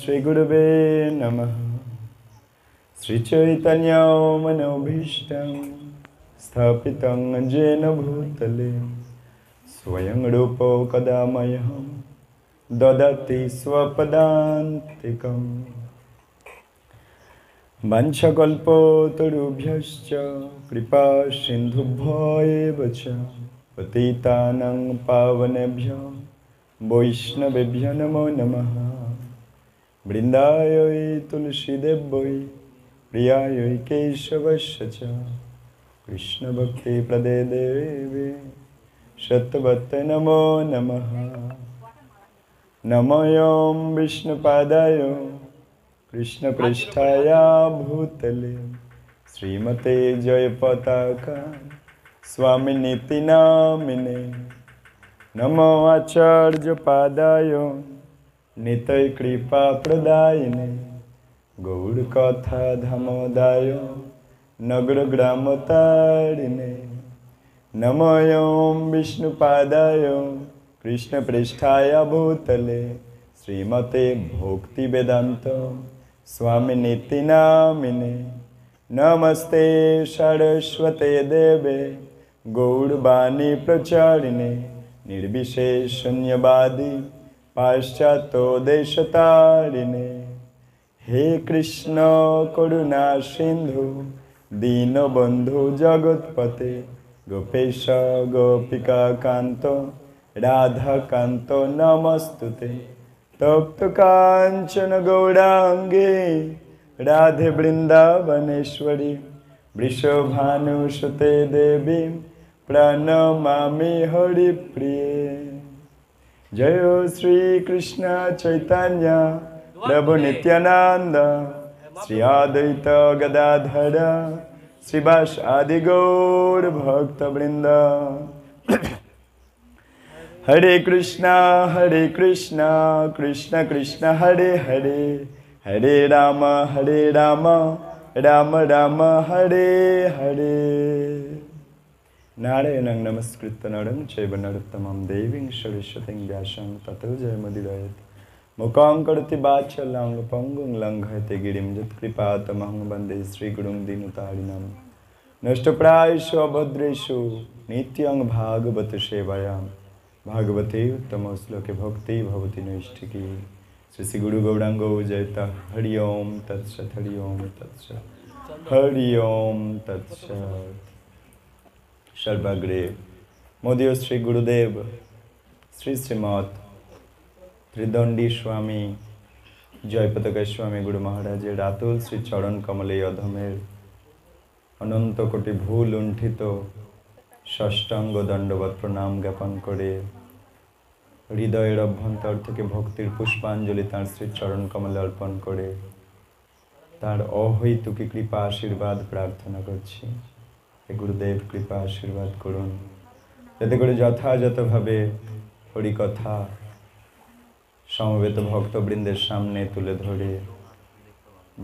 श्री गुरुवे नमः। श्री चैतन्य मनोभीष्टं स्थापितं येन भूतले स्वयं रूपो कदा मह्यं ददाति स्वपदान्तिकम्। वाञ्छकल्पतरुभ्यश्च कृपा सिन्धुभ्यो एव च पतितानां पावनेभ्यो वैष्णवेभ्यो नमो नमः। वृन्दाय तुलसीदेव्यै प्रियाय केशवस्य च कृष्णभक्तिप्रदे देवे सत्यवते नमो नमः। नमोऽयं विष्णुपादाय कृष्णपृष्ठाय भूतले श्रीमते जयपताका स्वामिनीति नामिने। नमो आचार्यपादाय नितय कृपाप्रदायिने गौरकथा धमोदाय नगरग्रामतारिणे। नमोऽयं विष्णुपादाय कृष्णपृष्ठाय भूतले श्रीमते भक्तिवेदान्त स्वामिनीति नामिने। नमस्ते सरस्वते देवे गौरवाणी प्रचारिणे निर्विशेषण्यवादी पाश्चात्योदेशतारिणे। हे कृष्ण करुणा सिंधु दीनबंधु जगत्पते गोपेश गोपिका कांत राधा कांत नमस्तुते। तप्त कांचन गौरांगे राधे वृंदावनेश्वरी वृषभानुसुते देवी प्रणमामि हरिप्रिये। जय श्री कृष्ण चैतन्य प्रभु नित्यानंद श्री अद्वैत गदाधर श्रीवास आदि गौर भक्त वृंद। हरे कृष्णा कृष्ण कृष्ण हरे हरे हरे राम राम राम हरे हरे। नारायणं नमस्कृत्य नरं चैव नरोत्तमं देवीं सरस्वतीं व्यासं ततो जयमुदीरयेत्। मूकं करोति वाचालं पङ्गुं लङ्घयते गिरिं यत्कृपातमहं वन्दे श्रीगुरुं दीनतारिणं। नष्टप्रायेषु अभद्रेषु नित्यं भागवत सेवायां भागवते उत्तम श्लोके भक्ति भवति नैष्ठिकी। श्री गुरु गौरांगो जयता। हरि ओम तत्सत हरि ओम तत्सत हरि ओम तत्सत। सर्वाग्रे मोदीय श्री गुरुदेव श्री श्रीमद त्रिदंडी स्वामी जयपताका स्वामी गुरु महाराजेर रातुल श्री चरण कमले अधमेर अनंत कोटि भूल लुंठित षष्टांग दंडवत प्रणाम ज्ञापन करे हृदयेर अभ्यंतर थेके भक्तिर पुष्पांजलि तार श्री चरण कमले अर्पण करे तार अहैतुकी कृपा आशीर्वाद प्रार्थना करछि। हे गुरुदेव कृपा आशीर्वाद करुन যাতে করে যথাযথভাবে হরিকথা সমবেত ভক্তবৃন্দের সামনে তুলে ধরে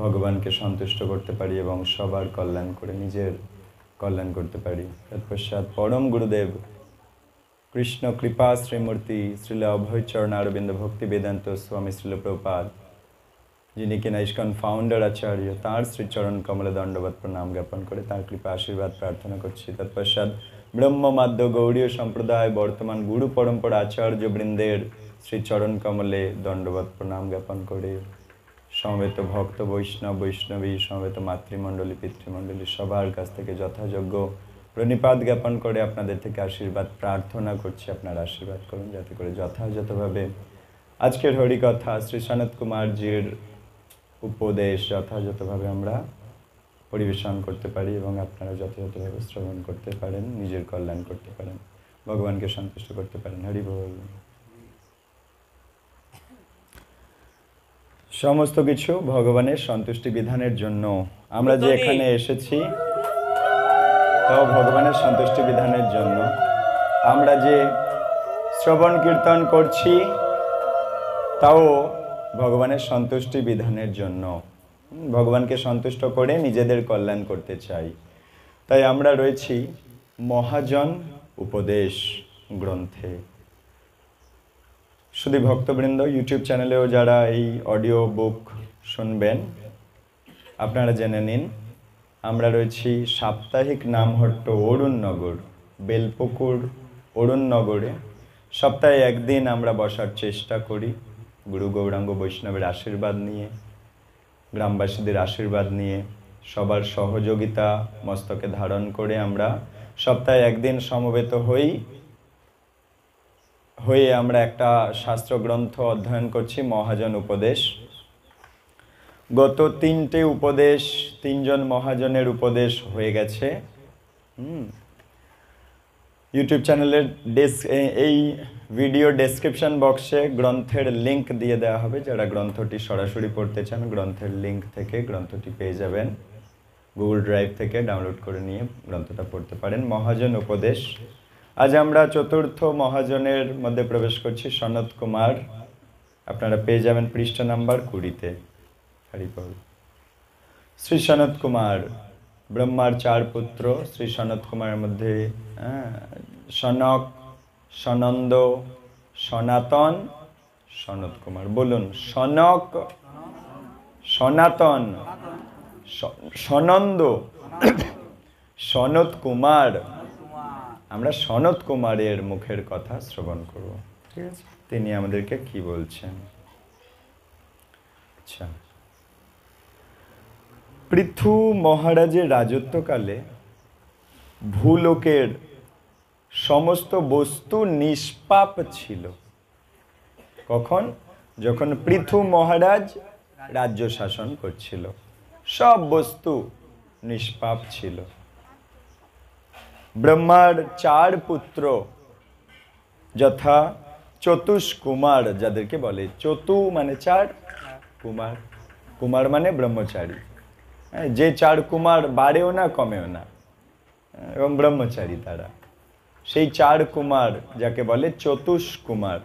ভগবানকে সন্তুষ্ট করতে পারি এবং সবার কল্যাণ করে নিজের कल्याण करते पारी। तत्पश्चात परम गुरुदेव कृष्ण कृपा श्रीमूर्ति श्रील अभय चरण अरविंद भक्ति वेदांत स्वामी श्रील प्रभुपाद जिन्हें किना इस्कन फाउंडर आचार्य तार श्री चरण कमल दंडवत प्रणाम ज्ञापन करे तार कृपा आशीर्वाद प्रार्थना करछि। तत्पश्चात ब्रह्म माध्य गौड़ीय सम्प्रदाय वर्तमान गुरु परम्परा आचार्य वृंदेर श्री चरण कमले दंडवत प्रणाम ज्ञापन करे समवेत भक्त वैष्णव वैष्णवी समवेत मातृमंडली पितृमंडली सबार काछ थेके यथायोग्य प्रणिपात ज्ञापन करे आपनादेर थेके आशीर्वाद प्रार्थना करछि। आपनारा आशीर्वाद करुन जाते करे यथायथभावे आजकेर हरिकथा श्री सनत कुमार जीर उपदेश यथायथभावे आमरा परिवेशन करते पारी एबं आपनारा यथायथभावे श्रवण करते पारेन निजेर कल्याण करते पारेन भगवानके सन्तुष्ट करते पारेन। हरि बोल। समस्त किछु भगवानेर सन्तुष्टि विधानेर जन्य आमरा जे एखाने एसेछि ताओ भगवानेर सन्तुष्टि विधानेर जन्य। आमरा जे श्रवण कीर्तन करछि ताओ भगवानेर सन्तुष्टि विधानेर जन्य। भगवानके सन्तुष्ट करे निजेदेर कल्याण करते चाइ। ताई आमरा रयेछि महाजन उपदेश ग्रंथे। শুধু ভক্তবৃন্দ, ইউটিউব চ্যানেলেও যারা এই অডিও বুক শুনবেন, আপনারা জেনে নিন আমরা রয়েছি সাপ্তাহিক নামহট্ট অরুণনগর, বেলপুকুর অরুণনগরে। সপ্তাহে একদিন আমরা বসার চেষ্টা করি, গুরু গৌরাঙ্গ বৈষ্ণবের আশীর্বাদ নিয়ে, গ্রামবাসীদের আশীর্বাদ নিয়ে, সবার সহযোগিতা মস্তকে ধারণ করে আমরা সপ্তাহে একদিন সমবেত হয়ে আমরা একটা শাস্ত্রগ্রন্থ অধ্যয়ন করছি, মহাজন উপদেশ। গত 3টে উপদেশ 3জন মহাজনের উপদেশ হয়ে গেছে। ইউটিউব চ্যানেলের এই ভিডিও ডেসক্রিপশন বক্সে গ্রন্থের লিংক দিয়ে দেওয়া হবে। যারা গ্রন্থটি সরাসরি পড়তে চান গ্রন্থের লিংক থেকে গ্রন্থটি পেয়ে যাবেন, গুগল ড্রাইভ থেকে ডাউনলোড করে নিয়ে গ্রন্থটা পড়তে পারেন। মহাজন উপদেশ। আজ আমরা চতুর্থ মহাজনের মধ্যে প্রবেশ করছি, সনত কুমার। আপনারা পেয়ে যাবেন পৃষ্ঠা নাম্বার 20-তে। হরিবল। শ্রী সনত কুমার ব্রহ্মার 4 পুত্র। শ্রী সনত কুমারের মধ্যে সনক, সনন্দ, সনাতন, সনত কুমার। বলুন, সনক, সনাতন, সনন্দ, সনত কুমার। আমরা সনত কুমারের মুখের কথা শ্রবণ করব, ঠিক আছে? তিনি আমাদেরকে কি বলছেন। আচ্ছা, পৃথু মহারাজের রাজত্বকালে ভূলোকের সমস্ত বস্তু নিষ্পাপ ছিল। কখন? যখন পৃথু মহারাজ রাজ্য শাসন করছিল, সব বস্তু নিষ্পাপ ছিল। ব্রহ্মার 4 পুত্র যথা চতুষ্কুমার, যাদেরকে বলে চতু মানে 4, কুমার, কুমার মানে ব্রহ্মচারী। যে 4 কুমার বাড়েও না কমেও না এবং ব্রহ্মচারী তারা, সেই 4 কুমার যাকে বলে চতুষ্কুমার,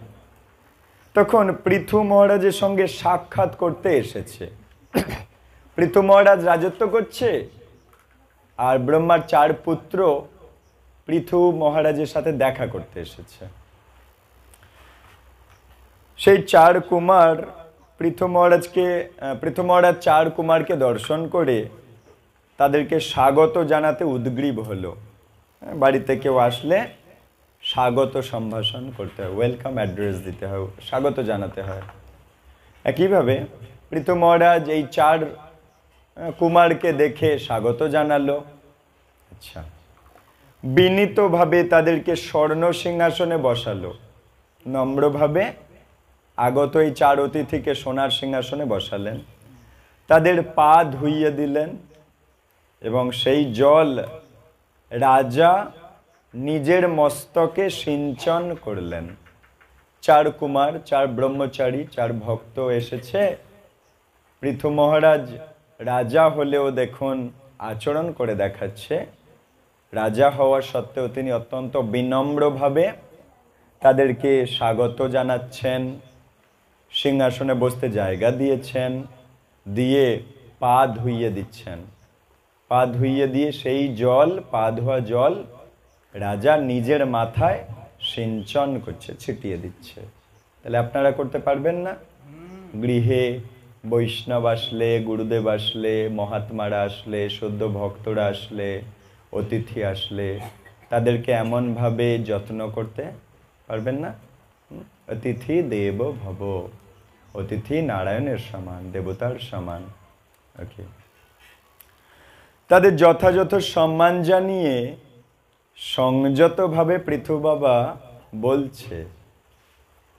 তখন পৃথু মহারাজের সঙ্গে সাক্ষাৎ করতে এসেছে। পৃথু মহারাজ রাজত্ব করছে আর ব্রহ্মার 4 পুত্র পৃথু মহারাজের সাথে দেখা করতে এসেছে। সেই 4 কুমার পৃথু মহারাজ 4 কুমারকে দর্শন করে তাদেরকে স্বাগত জানাতে উদ্গ্রীব হলো। বাড়িতে কেউ আসলে স্বাগত সম্ভাষণ করতে হয়, ওয়েলকাম অ্যাড্রেস দিতে হয়, স্বাগত জানাতে হয়। একইভাবে পৃথু মহারাজ এই 4 কুমারকে দেখে স্বাগত জানালো। আচ্ছা, বিনীতভাবে তাদেরকে স্বর্ণ সিংহাসনে বসালো। নম্রভাবে আগত এই 4 অতিথিকে সোনার সিংহাসনে বসালেন, তাদের পা ধুইয়ে দিলেন এবং সেই জল রাজা নিজের মস্তকে সিঞ্চন করলেন। 4 কুমার, 4 ব্রহ্মচারী, 4 ভক্ত এসেছে। পৃথু মহারাজ রাজা হলেও দেখুন আচরণ করে দেখাচ্ছে। রাজা হওয়া সত্ত্বেও তিনি অত্যন্ত বিনম্রভাবে তাদেরকে স্বাগত জানাচ্ছেন, সিংহাসনে বসতে জায়গা দিয়েছেন, দিয়ে পা ধুইয়ে দিচ্ছেন। পা ধুইয়ে দিয়ে সেই জল, পা ধোয়া জল রাজা নিজের মাথায় সিঞ্চন করছে, ছিটিয়ে দিচ্ছে। তাহলে আপনারা করতে পারবেন না? গৃহে বৈষ্ণব আসলে, গুরুদেব আসলে, মহাত্মারা আসলে, সদ্য ভক্তরা আসলে, অতিথি আসলে তাদেরকে এমনভাবে যত্ন করতে পারবেন না? অতিথি দেব ভব, অতিথি নারায়ণের সমান, দেবতার সমান। ওকে, তাদের যথাযথ সম্মান জানিয়ে সংযতভাবে পৃথু বাবা বলছে,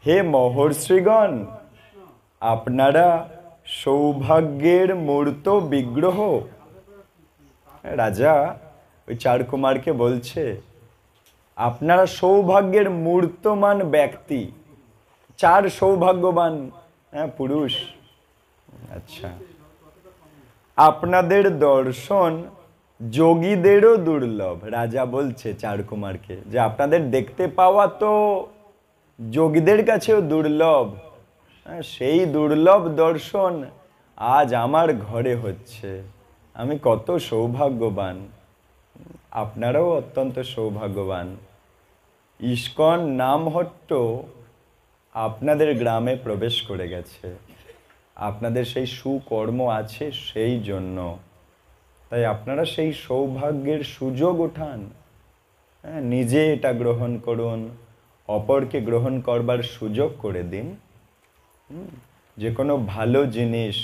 হে মহর্ষিগণ, আপনারা সৌভাগ্যের মূর্ত বিগ্রহ। রাজা ওই 4 কুমারকে বলছে, আপনারা সৌভাগ্যের মূর্তমান ব্যক্তি, 4 সৌভাগ্যবান পুরুষ। আচ্ছা, আপনাদের দর্শন যোগীদেরও দুর্লভ। রাজা বলছে 4 কুমারকে যে আপনাদের দেখতে পাওয়া তো যোগীদের কাছেও দুর্লভ। সেই দুর্লভ দর্শন আজ আমার ঘরে হচ্ছে। আমি কত সৌভাগ্যবান, আপনারাও অত্যন্ত সৌভাগ্যবান। ইস্কন নামহট্ট আপনাদের গ্রামে প্রবেশ করে গেছে, আপনাদের সেই সুকর্ম আছে সেই জন্য। তাই আপনারা সেই সৌভাগ্যের সুযোগ ওঠান, হ্যাঁ, নিজে এটা গ্রহণ করুন, অপরকে গ্রহণ করবার সুযোগ করে দিন। যে কোনো ভালো জিনিস,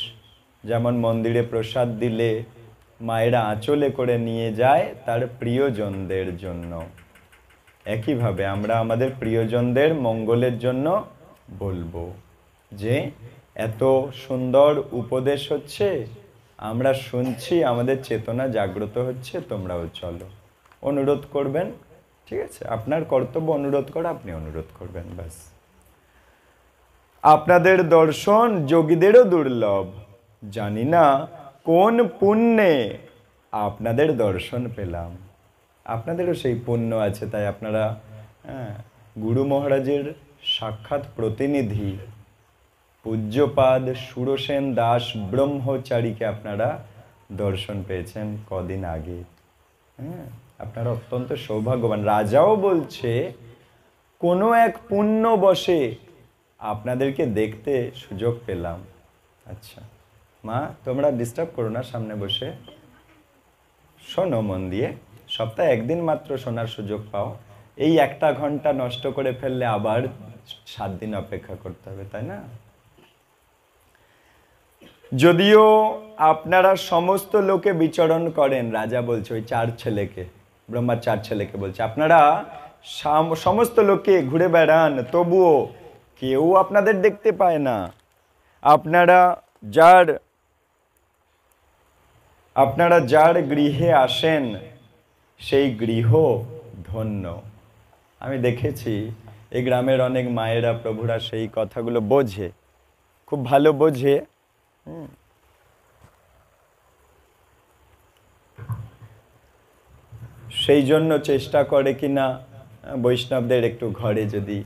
যেমন মন্দিরে প্রসাদ দিলে মায়েরা আঁচলে করে নিয়ে যায় তার প্রিয়জনদের জন্য, একইভাবে আমরা আমাদের প্রিয়জনদের মঙ্গলের জন্য বলবো যে এত সুন্দর উপদেশ হচ্ছে, আমরা শুনছি, আমাদের চেতনা জাগ্রত হচ্ছে, তোমরাও চলো। অনুরোধ করবেন, ঠিক আছে? আপনার কর্তব্য অনুরোধ করা, আপনি অনুরোধ করবেন, ব্যাস। আপনাদের দর্শন যোগীদেরও দুর্লভ, জানি না কোন পুণ্যে আপনাদের দর্শন পেলাম। আপনাদেরও সেই পুণ্য আছে, তাই আপনারা গুরু মহারাজের সাক্ষাৎ প্রতিনিধি পূজ্যপাদ সুরসেন দাস ব্রহ্মচারীকে আপনারা দর্শন পেয়েছেন কদিন আগে। হ্যাঁ, আপনারা অত্যন্ত সৌভাগ্যবান। রাজাও বলছে কোনো এক পুণ্য বশে আপনাদেরকে দেখতে সুযোগ পেলাম। আচ্ছা মা, তোমরা ডিস্টার্ব করো না, সামনে বসে শোনো মন দিয়ে। সপ্তাহে একদিন মাত্র শোনার সুযোগ পাও, এই একটা ঘন্টা নষ্ট করে ফেললে আবার 7 দিন অপেক্ষা করতে হবে, তাই না? যদিও আপনারা সমস্ত লোকে বিচরণ করেন, রাজা বলছে ওই 4 ছেলেকে, ব্রহ্মার 4 ছেলেকে বলছে, আপনারা সমস্ত লোকে ঘুরে বেড়ান, তবুও কেউ আপনাদের দেখতে পায় না। আপনারা যার গৃহে আসেন সেই গৃহ ধন্য। আমি দেখেছি এই গ্রামের অনেক মায়েরা প্রভুরা সেই কথাগুলো বোঝে, খুব ভালো বোঝে। সেই জন্য চেষ্টা করে কিনা বৈষ্ণবদের একটু ঘরে যদি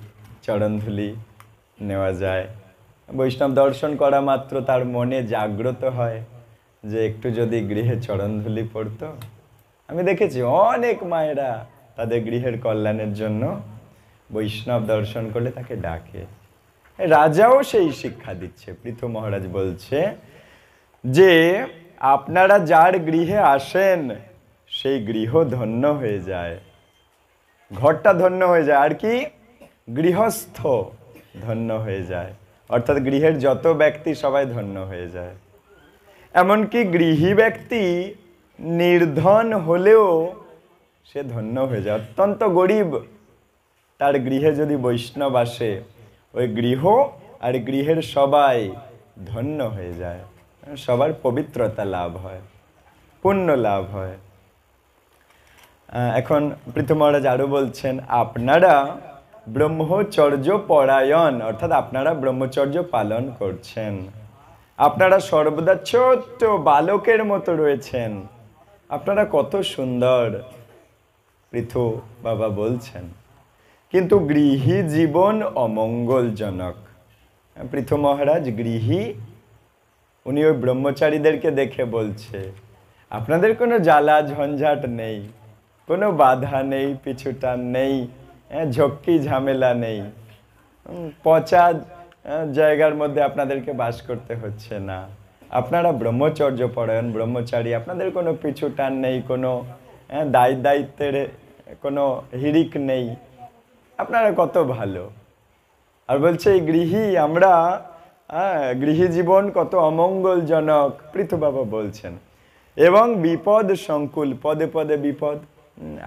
চরণধুলি নেওয়া যায়, বৈষ্ণব দর্শন করা মাত্র তার মনে জাগ্রত হয় যে একটু যদি গৃহে চরণধুলি পড়তো। আমি দেখেছি অনেক মায়েরা তাদের গৃহের কল্যাণের জন্য বৈষ্ণব দর্শন করলে তাকে ডাকে। রাজাও সেই শিক্ষা দিচ্ছে। পৃথু মহারাজ বলছে যে আপনারা যার গৃহে আসেন সেই গৃহ ধন্য হয়ে যায়, ঘরটা ধন্য হয়ে যায়, আর কি গৃহস্থ ধন্য হয়ে যায়, অর্থাৎ গৃহের যত ব্যক্তি সবাই ধন্য হয়ে যায়। এমনকি গৃহী ব্যক্তি নির্ধন হলেও সে ধন্য হয়ে যায়। অত্যন্ত গরিব, তার গৃহে যদি বৈষ্ণব আসে, ওই গৃহ আর গৃহের সবাই ধন্য হয়ে যায়, সবার পবিত্রতা লাভ হয়, পুণ্য লাভ হয়। এখন পৃথু মহারাজ আরো বলছেন, আপনারা ব্রহ্মচর্য পরায়ণ, অর্থাৎ আপনারা ব্রহ্মচর্য পালন করছেন, আপনারা সর্বদা ছোট্ট বালকের মতো রয়েছেন, আপনারা কত সুন্দর, পৃথু বাবা বলছেন। কিন্তু গৃহী জীবন অমঙ্গলজনক। পৃথু মহারাজ গৃহী, উনি ওই ব্রহ্মচারীদেরকে দেখে বলছে, আপনাদের কোনো জ্বালা ঝঞ্ঝাট নেই, কোনো বাধা নেই, পিছুটান নেই, ঝক্কি ঝামেলা নেই, পচা জায়গার মধ্যে আপনাদেরকে বাস করতে হচ্ছে না, আপনারা ব্রহ্মচর্য পরায়ণ ব্রহ্মচারী, আপনাদের কোনো পিছু টান নেই, কোনো দায়িত্বের কোনো হিড়িক নেই, আপনারা কত ভালো। আর বলছে এই গৃহী, আমরা গৃহী জীবন কত অমঙ্গলজনক, পৃথু বাবা বলছেন। এবং বিপদ সংকুল, পদে পদে বিপদ,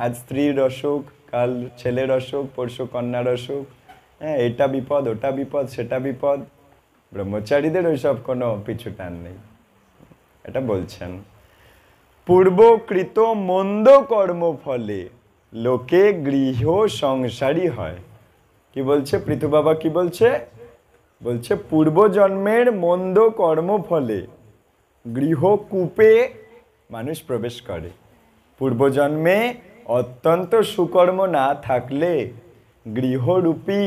আজ স্ত্রীর অসুখ, কাল ছেলের অসুখ, পরশু কন্যার অসুখ, এটা বিপদ, ওটা বিপদ, সেটা বিপদ। ব্রহ্মচারীদের ওইসব কোনো পিছু টান নেই, এটা বলছেন। পূর্বকৃত মন্দ কর্ম ফলে লোকে গৃহ সংসারী হয়। কি বলছে পৃথু বাবা, কি বলছে? বলছে পূর্বজন্মের মন্দ কর্ম ফলে গৃহকূপে মানুষ প্রবেশ করে। পূর্বজন্মে অত্যন্ত সুকর্ম না থাকলে গৃহরূপী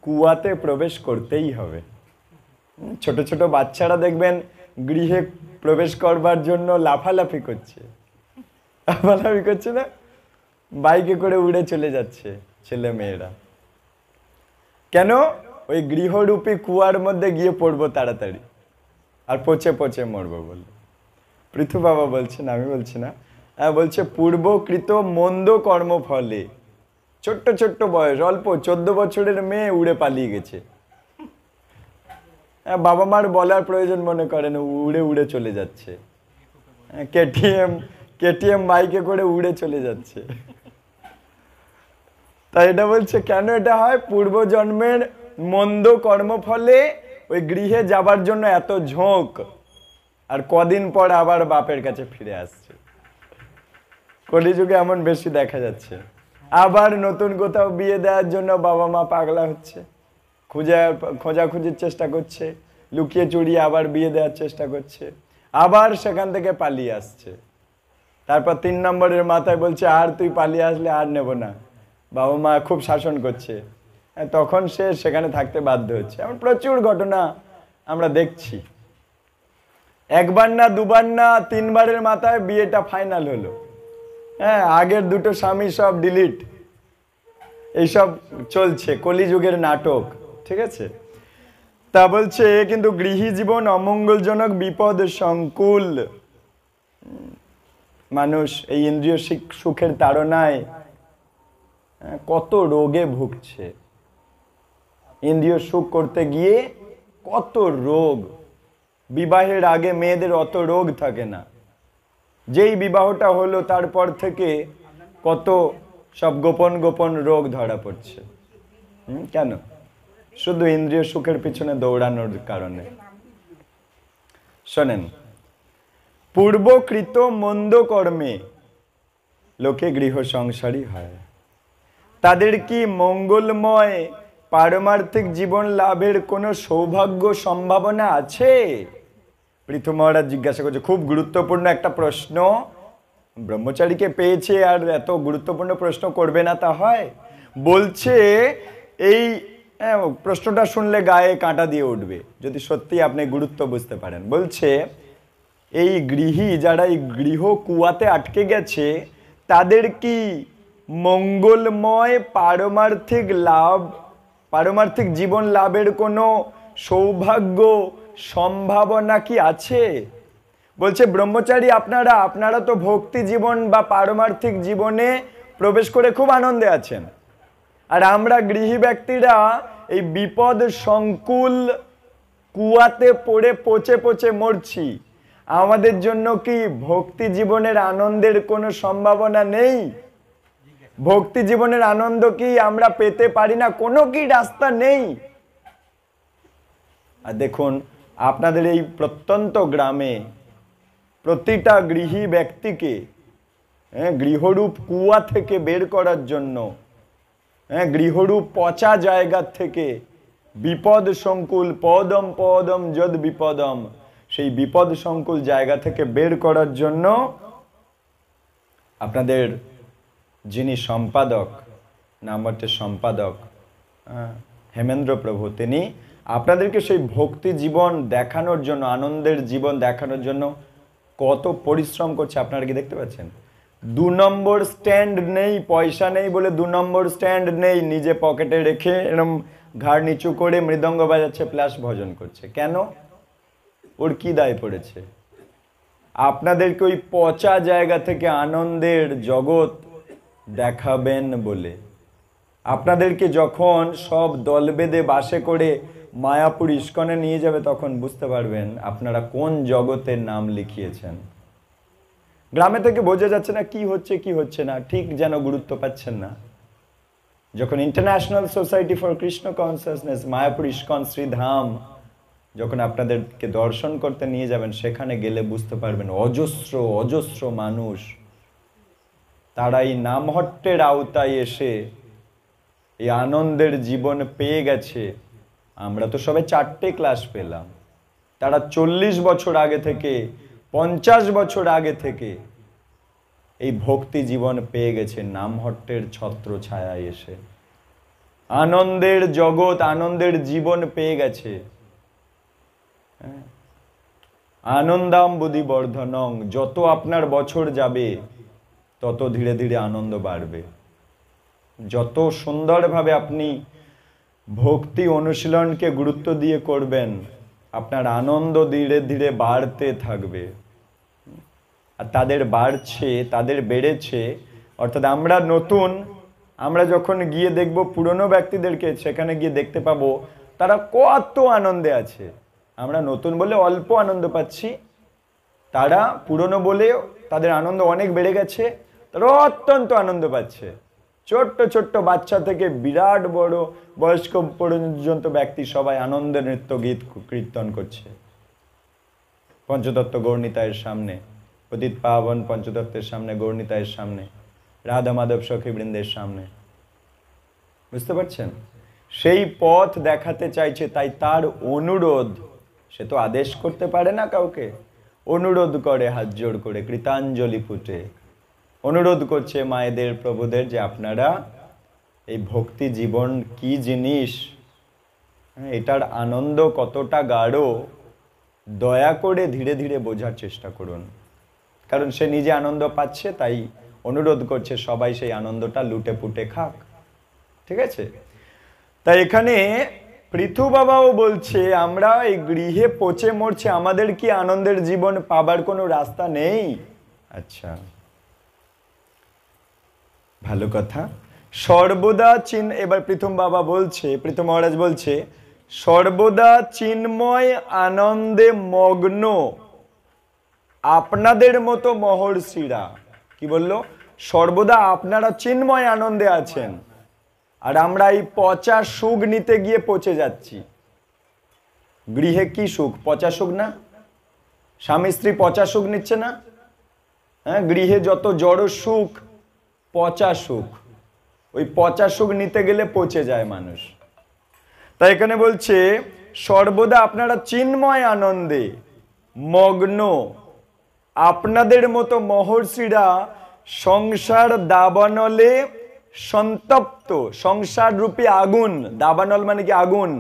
কুয়াতে প্রবেশ করতেই হবে। ছোট ছোট বাচ্চারা দেখবেন গৃহে প্রবেশ করবার জন্য লাফালাফি করছে, লাফালাফি করছে না, বাইকে করে উড়ে চলে যাচ্ছে ছেলে মেয়েরা। কেন? ওই গৃহরূপী কুয়ার মধ্যে গিয়ে পড়বো তাড়াতাড়ি, আর পচে পচে মরবো বলে। পৃথু বাবা বলছেন, আমি বলছি না, বলছে পূর্বকৃত মন্দ কর্ম ফলে, ছোট্ট ছোট্ট বয়স, অল্প 14 বছরের মেয়ে উড়ে পালিয়ে গেছে। বাবা মার বলার প্রয়োজন মনে করেন, উড়ে উড়ে চলে যাচ্ছে। কেটিএম বাইকে করে উড়ে চলে যাচ্ছে। তাই এটা বলছে কেন এটা হয়? পূর্বজন্মের মন্দ কর্মফলে ওই গৃহে যাবার জন্য এত ঝোঁক, আর কদিন পর আবার বাপের কাছে ফিরে আসছে। কলিযুগে এমন বেশি দেখা যাচ্ছে। আবার নতুন কোথাও বিয়ে দেওয়ার জন্য বাবা মা পাগলা হচ্ছে, খোঁজাখুঁজির চেষ্টা করছে, লুকিয়ে চুরিয়ে আবার বিয়ে দেওয়ার চেষ্টা করছে, আবার সেখান থেকে পালিয়ে আসছে। তারপর 3 নম্বরের মাথায় বলছে আর তুই পালিয়ে আসলে আর নেব না, বাবা মা খুব শাসন করছে, তখন সে সেখানে থাকতে বাধ্য হচ্ছে। এমন প্রচুর ঘটনা আমরা দেখছি। একবার না, দুবার না, 3 বারের মাথায় বিয়েটা ফাইনাল হলো। আগের দুটো স্বামী সব ডিলিট, এইসব চলছে, কলিযুগের নাটক। ঠিক আছে? তা বলছে কিন্তু গৃহী জীবন অমঙ্গলজনক, বিপদ সংকুল। মানুষ এই ইন্দ্রিয় সুখের তাড়নায় কত রোগে ভুগছে। ইন্দ্রিয় সুখ করতে গিয়ে কত রোগ। বিবাহের আগে মেয়েদের অত রোগ থাকে না, যেই বিবাহটা হলো তারপর থেকে কত সব গোপন গোপন রোগ ধরা পড়ছে। কেন? শুধু ইন্দ্রিয় সুখের পিছনে দৌড়ানোর কারণে। শোনেন, পূর্বকৃত মন্দ কর্মে লোকে গৃহ সংসারী হয়। তাদের কি মঙ্গলময় পারমার্থিক জীবন লাভের কোনো সৌভাগ্য সম্ভাবনা আছে? পৃথু মহারাজ জিজ্ঞাসা করছে, খুব গুরুত্বপূর্ণ একটা প্রশ্ন। ব্রহ্মচারীকে পেয়েছে আর এত গুরুত্বপূর্ণ প্রশ্ন করবে না তা হয়? বলছে এই প্রশ্নটা শুনলে গায়ে কাঁটা দিয়ে উঠবে যদি সত্যি আপনি গুরুত্ব বুঝতে পারেন। বলছে এই গৃহী যারা এই গৃহ কুয়াতে আটকে গেছে, তাদের কি মঙ্গলময় পারমার্থিক জীবন লাভের কোনো সৌভাগ্য সম্ভাবনা কি আছে? বলছে ব্রহ্মচারী আপনারা তো ভক্তি জীবন বা পারমার্থিক জীবনে প্রবেশ করে খুব আনন্দে আছেন, আর আমরা গৃহী ব্যক্তিরা এই বিপদ সংকুল কুয়াতে পড়ে পচে পচে মরছি। আমাদের জন্য কি ভক্তি জীবনের আনন্দের কোনো সম্ভাবনা নেই? ভক্তি জীবনের আনন্দ কি আমরা পেতে পারি না? কোনো কি রাস্তা নেই? আর দেখুন, আপনাদের এই প্রত্যন্ত গ্রামে প্রতিটা গৃহী ব্যক্তিকে গৃহরূপ কুয়া থেকে বের করার জন্য, গৃহরূপ পচা জায়গা থেকে বিপদ সংকুল পদম পদম যদ বিপদম, সেই বিপদ সংকুল জায়গা থেকে বের করার জন্য আপনাদের যিনি সম্পাদক, নামবটের সম্পাদক হেমেন্দ্র প্রভু, তিনি আপনাদেরকে সেই ভক্তি জীবন দেখানোর জন্য, আনন্দের জীবন দেখানোর জন্য কত পরিশ্রম করছে আপনারা কি দেখতে পাচ্ছেন? 2 নম্বর স্ট্যান্ড নেই, পয়সা নেই বলে 2 নম্বর স্ট্যান্ড নেই, নিজে পকেটে রেখে এরকম ঘাড় নিচু করে মৃদঙ্গ বাজাচ্ছে, প্লাস ভজন করছে। কেন? ওর কি দায় পড়েছে? আপনাদেরকে ওই পচা জায়গা থেকে আনন্দের জগৎ দেখাবেন বলে। আপনাদেরকে যখন সব দল বেঁধে বাসে করে মায়াপুর ইস্কনে নিয়ে যাবে, তখন বুঝতে পারবেন আপনারা কোন জগতের নাম লিখিয়েছেন। গ্রামে থেকে বোঝা যাচ্ছে না কি হচ্ছে না, ঠিক যেন গুরুত্ব পাচ্ছেন না। যখন international society for Krishna consciousness, Mayapur ISKCON Sridham যখন আপনাদেরকে দর্শন করতে নিয়ে যাবেন, সেখানে গেলে বুঝতে পারবেন অজস্র অজস্র মানুষ তারা এই নামহট্টের আওতায় এসে এই আনন্দের জীবন পেয়ে গেছে। আমরা তো সবে 4টে ক্লাস পেলাম, তারা 40 বছর আগে থেকে, 50 বছর আগে থেকে এই ভক্তি জীবন পেয়ে গেছে নামহট্টের ছত্র ছায়ায় এসে। আনন্দের জগৎ, আনন্দের জীবন পেয়ে গেছে। আনন্দাম বুদ্ধি বর্ধনং, যত আপনার বছর যাবে তত ধীরে ধীরে আনন্দ বাড়বে। যত সুন্দরভাবে আপনি ভক্তি অনুশীলনকে গুরুত্ব দিয়ে করবেন, আপনার আনন্দ ধীরে ধীরে বাড়তে থাকবে। আর তাদের বাড়ছে, তাদের বেড়েছে, অর্থাৎ আমরা নতুন, আমরা যখন গিয়ে দেখব পুরনো ব্যক্তিদেরকে, সেখানে গিয়ে দেখতে পাবো তারা কত আনন্দে আছে। আমরা নতুন বলে অল্প আনন্দ পাচ্ছি, তারা পুরনো বলে তাদের আনন্দ অনেক বেড়ে গেছে, তারা অত্যন্ত আনন্দ পাচ্ছে। ছোট্ট ছোট্ট বাচ্চা থেকে বিরাট বড় বয়স্ক পর্যন্ত ব্যক্তি সবাই আনন্দের নৃত্য গীত কীর্তন করছে পঞ্চতত্ত্ব গৌরনিতায়ের সামনে, পতিত পাবন পঞ্চতত্ত্বের সামনে, গৌরনিতায়ের সামনে, রাধা মাধব সখী বৃন্দের সামনে। বুঝতে পারছেন? সেই পথ দেখাতে চাইছে, তাই তার অনুরোধ, সে তো আদেশ করতে পারে না কাউকে, অনুরোধ করে হাত জোড় করে, কৃতাঞ্জলি ফুটে অনুরোধ করছে মায়েদের প্রভুদের যে আপনারা এই ভক্তি জীবন কি জিনিস, এটার আনন্দ কতটা গাঢ়, দয়া করে ধীরে ধীরে বোঝার চেষ্টা করুন। কারণ সে নিজে আনন্দ পাচ্ছে, তাই অনুরোধ করছে সবাই সেই আনন্দটা লুটে পুটে খাক। ঠিক আছে? তাই এখানে পৃথু বাবাও বলছে আমরা এই গৃহে পচে মরছে, আমাদের কি আনন্দের জীবন পাবার কোনো রাস্তা নেই? আচ্ছা, ভালো কথা। সর্বদা এবার প্রথম বাবা বলছে, প্রথম মহারাজ বলছে, সর্বদা চিন্ময় আনন্দে মগ্ন আপনাদের মতো মহর্ষিরা। কি বললো? সর্বদা আপনারা চিন্ময় আনন্দে আছেন, আর আমরা এই পচা সুখ নিতে গিয়ে পচে যাচ্ছি। গৃহে কি সুখ? পচা সুখ না? স্বামী স্ত্রী পচা সুখ নিচ্ছে না? হ্যাঁ, গৃহে যত জড় সুখ পচা সুখ, ওই পচা সুখ নিতে গেলে পচে যায় মানুষ। তাই এখানে বলছে সর্বদা আপনারা চিন্ময় আনন্দে মগ্ন আপনাদের মতো মহর্ষিরা সংসার দাবানলে সন্তপ্ত। সংসার রূপী আগুন, দাবানল মানে কি আগুন,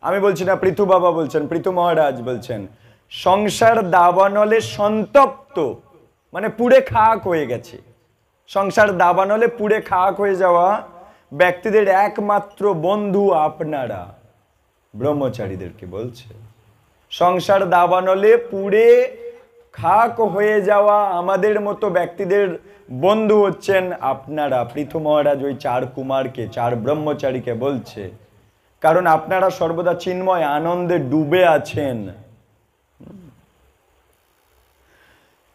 আমি বলছি না, পৃথু বাবা বলছেন, পৃথু মহারাজ বলছেন সংসার দাবানলে সন্তপ্ত মানে পুড়ে খাক হয়ে গেছে। সংসার দাবানলে পুড়ে খাক হয়ে যাওয়া ব্যক্তিদের একমাত্র বন্ধু আপনারা, ব্রহ্মচারীদেরকে বলছে। সংসার দাবানলে পুড়ে খাক হয়ে যাওয়া আমাদের মতো ব্যক্তিদের বন্ধু হচ্ছেন আপনারা। পৃথু মহারাজ ওই চার কুমারকে, চার ব্রহ্মচারীকে বলছে, কারণ আপনারা সর্বদা চিন্ময় আনন্দে ডুবে আছেন।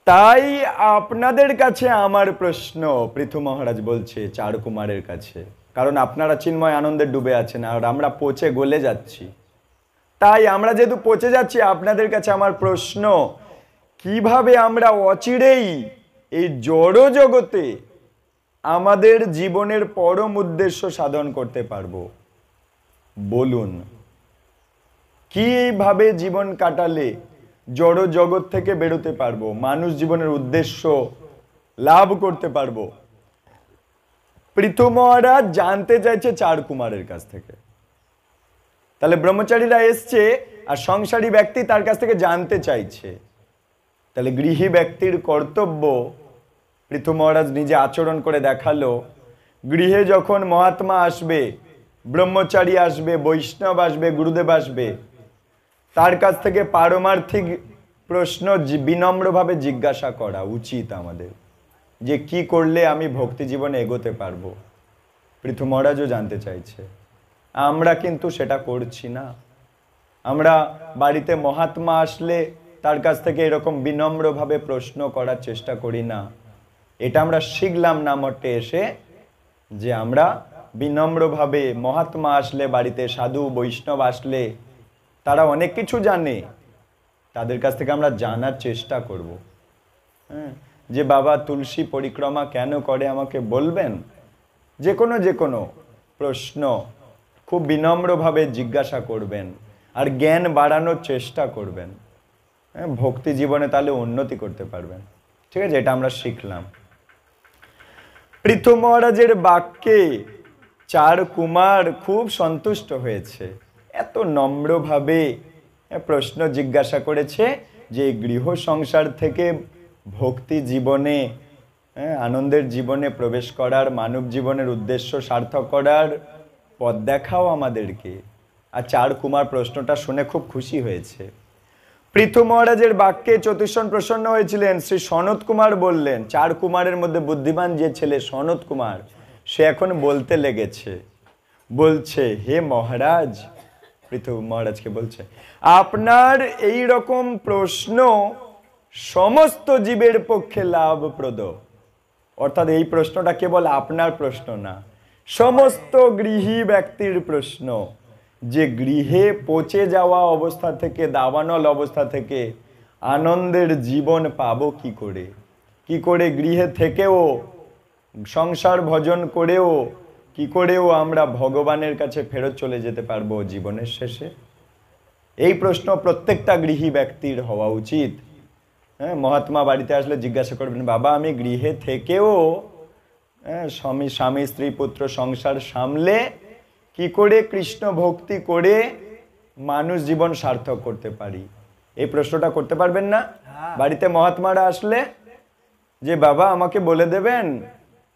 তাই আপনাদের কাছে আমার প্রশ্ন, পৃথু মহারাজ বলছে চার কুমারের কাছে, কারণ আপনারা চিন্ময় আনন্দে ডুবে আছেন আর আমরা পচে গলে যাচ্ছি। তাই আমরা যেহেতু পচে যাচ্ছি, আপনাদের কাছে আমার প্রশ্ন, কিভাবে আমরা অচিরেই এই জড় জগতে আমাদের জীবনের পরম উদ্দেশ্য সাধন করতে পারবো? বলুন, কিভাবে জীবন কাটালে জড় জগৎ থেকে বেরোতে পারবো, মানুষ জীবনের উদ্দেশ্য লাভ করতে পারবো? পৃথু মহারাজ জানতে চাইছে চার কুমারের কাছ থেকে। তাহলে ব্রহ্মচারীরা এসছে আর সংসারী ব্যক্তি তার কাছ থেকে জানতে চাইছে। তাহলে গৃহী ব্যক্তির কর্তব্য, পৃথু মহারাজ নিজে আচরণ করে দেখালো, গৃহে যখন মহাত্মা আসবে, ব্রহ্মচারী আসবে, বৈষ্ণব আসবে, গুরুদেব আসবে, তার কাছ থেকে পারমার্থিক প্রশ্ন বিনম্রভাবে জিজ্ঞাসা করা উচিত আমাদের, যে কি করলে আমি ভক্তি জীবনে এগোতে পারবো। পৃথু মহারাজও জানতে চাইছে, আমরা কিন্তু সেটা করছি না। আমরা বাড়িতে মহাত্মা আসলে তার কাছ থেকে এরকম বিনম্রভাবে প্রশ্ন করার চেষ্টা করি না। এটা আমরা শিখলাম না মঠে এসে, যে আমরা বিনম্রভাবে মহাত্মা আসলে, বাড়িতে সাধু বৈষ্ণব আসলে, তারা অনেক কিছু জানে, তাদের কাছ থেকে আমরা জানার চেষ্টা করব। হ্যাঁ, যে বাবা তুলসী পরিক্রমা কেন করে আমাকে বলবেন? যে কোনো প্রশ্ন খুব বিনম্রভাবে জিজ্ঞাসা করবেন আর জ্ঞান বাড়ানোর চেষ্টা করবেন। হ্যাঁ, ভক্তি জীবনে তাহলে উন্নতি করতে পারবেন। ঠিক আছে, এটা আমরা শিখলাম। পৃথু মহারাজের বাক্যে চার কুমার খুব সন্তুষ্ট হয়েছে। এত নম্রভাবে প্রশ্ন জিজ্ঞাসা করেছে যে গৃহ সংসার থেকে ভক্তি জীবনে, আনন্দের জীবনে প্রবেশ করার, মানব জীবনের উদ্দেশ্য সার্থক করার পথ দেখাও আমাদেরকে। আর চার কুমার প্রশ্নটা শুনে খুব খুশি হয়েছে। পৃথু মহারাজের বাক্যে চতুষ্ষণ প্রসন্ন হয়েছিলেন। শ্রী সনত কুমার বললেন, চার কুমারের মধ্যে বুদ্ধিমান যে ছেলে সনত কুমার, সে এখন বলতে লেগেছে, বলছে, হে মহারাজ, পৃথু মহারাজকে বলছে, আপনার এই রকম প্রশ্ন সমস্ত জীবের পক্ষে লাভপ্রদ। অর্থাৎ এই প্রশ্নটা কেবল আপনার প্রশ্ন না, সমস্ত গৃহী ব্যক্তির প্রশ্ন, যে গৃহে পচে যাওয়া অবস্থা থেকে, দাবানল অবস্থা থেকে আনন্দের জীবন পাবো কি করে, কি করে গৃহে থেকেও, সংসার ভজন করেও, কি করেও আমরা ভগবানের কাছে ফেরত চলে যেতে পারবো জীবনের শেষে। এই প্রশ্ন প্রত্যেকটা গৃহী ব্যক্তির হওয়া উচিত। হ্যাঁ, মহাত্মা বাড়িতে আসলে জিজ্ঞাসা করবেন, বাবা আমি গৃহে থেকেও স্বামী স্ত্রী পুত্র সংসার সামলে কি করে কৃষ্ণ ভক্তি করে মানুষ জীবন সার্থক করতে পারি? এই প্রশ্নটা করতে পারবেন না বাড়িতে মহাত্মারা আসলে? যে বাবা আমাকে বলে দেবেন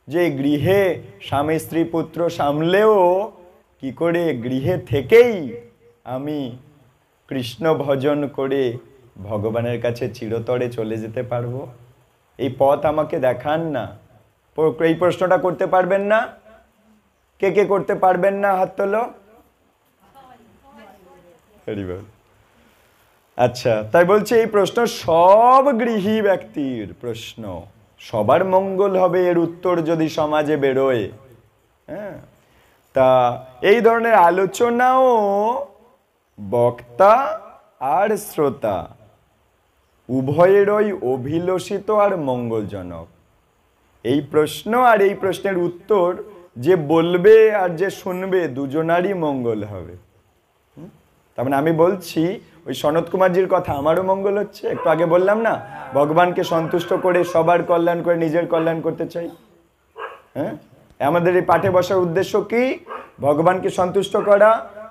যে গৃহে স্বামী স্ত্রী পুত্র সামলেও কি করে গৃহে থেকেই আমি কৃষ্ণ ভজন করে ভগবানের কাছে চিরতরে চলে যেতে পারবো? এই পথ আমাকে দেখান না। এই প্রশ্নটা করতে পারবেন না? কে কে করতে পারবেন না হাত তোলো। আচ্ছা, তাই বলছে এই প্রশ্ন সব গৃহী ব্যক্তির প্রশ্ন, সবার মঙ্গল হবে এর উত্তর যদি সমাজে বেরোয়। হ্যাঁ, তা এই ধরনের আলোচনাও বক্তা আর শ্রোতা উভয়েরই অভিলষিত আর মঙ্গলজনক। এই প্রশ্ন আর এই প্রশ্নের উত্তর যে বলবে আর যে শুনবে দুজনারই মঙ্গল হবে। তার মানে আমি বলছি ওই সনত কুমারজির কথা আমারও মঙ্গল হচ্ছে। একটু আগে বললাম না, ভগবানকে সন্তুষ্ট করে সবার কল্যাণ করে নিজের কল্যাণ করতে চাই। হ্যাঁ, আমাদের এই পাঠে বসার উদ্দেশ্য কি? ভগবানকে সন্তুষ্ট করা,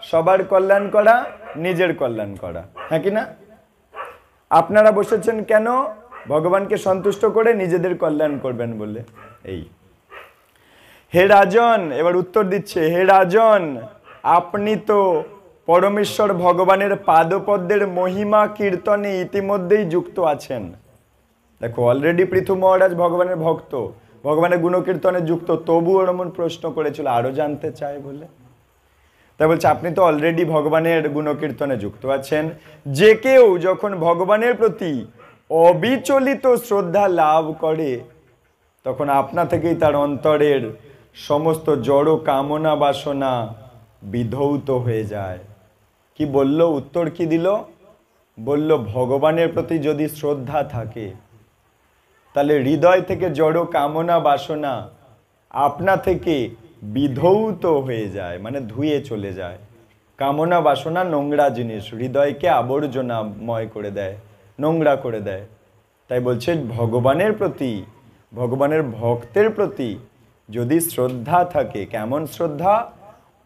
সবার কল্যাণ করা, নিজের কল্যাণ করা। হ্যাঁ কি না? আপনারা বসেছেন কেন? ভগবানকে সন্তুষ্ট করে নিজেদের কল্যাণ করবেন বলে। এই হে রাজন, এবার উত্তর দিচ্ছে, হে রাজন, আপনি তো পরমেশ্বর ভগবানের পাদপদ্মের মহিমা কীর্তনে ইতিমধ্যেই যুক্ত আছেন। দেখো, অলরেডি পৃথু মহারাজ ভগবানের ভক্ত, ভগবানের গুণকীর্তনে যুক্ত, তবুও এমন প্রশ্ন করেছিল আরো জানতে চায় বলে। তাই বলছে আপনি তো অলরেডি ভগবানের গুণকীর্তনে যুক্ত আছেন। যে কেউ যখন ভগবানের প্রতি অবিচলিত শ্রদ্ধা লাভ করে তখন আপনা থেকেই তার অন্তরের সমস্ত জড় কামনা বাসনা বিধৌত হয়ে যায়। কি বলল? উত্তর কি দিল? বলল ভগবানের প্রতি যদি শ্রদ্ধা থাকে তাহলে হৃদয় থেকে জড় কামনা বাসনা আপনা থেকে বিধৌত হয়ে যায়, মানে ধুয়ে চলে যায়। কামনা বাসনা নোংরা জিনিস, হৃদয়কে আবর্জনাময় করে দেয়, নোংরা করে দেয়। তাই বলছে ভগবানের প্রতি, ভগবানের ভক্তের প্রতি যদি শ্রদ্ধা থাকে, কেমন শ্রদ্ধা?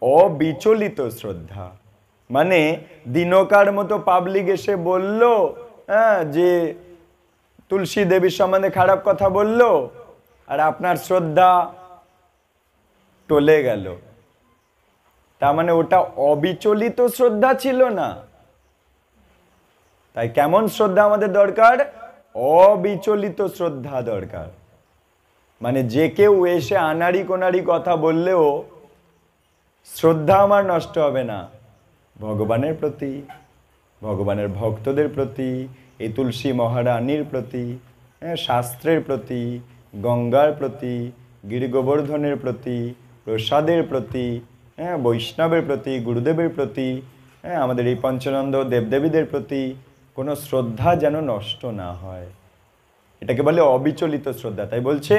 অবিচলিত শ্রদ্ধা। মানে দিনকার মতো পাবলিক এসে বলল যে তুলসী দেবীর সম্বন্ধে খারাপ কথা বলল, আর আপনার শ্রদ্ধা টলে গেল, তার মানে ওটা অবিচলিত শ্রদ্ধা ছিল না। তাই কেমন শ্রদ্ধা আমাদের দরকার? অবিচলিত শ্রদ্ধা দরকার। মানে যে কেউ এসে আনাড়ি কোনাড়ি কথা বললেও শ্রদ্ধা আমার নষ্ট হবে না ভগবানের প্রতি, ভগবানের ভক্তদের প্রতি, এই তুলসী মহারানীর প্রতি, শাস্ত্রের প্রতি, গঙ্গার প্রতি, গিরি গোবর্ধনের প্রতি, প্রসাদের প্রতি, বৈষ্ণবের প্রতি, গুরুদেবের প্রতি, আমাদের এই পঞ্চানন্দ দেবদেবীদের প্রতি কোনো শ্রদ্ধা যেন নষ্ট না হয়। এটাকে বলে অবিচলিত শ্রদ্ধা। তাই বলছে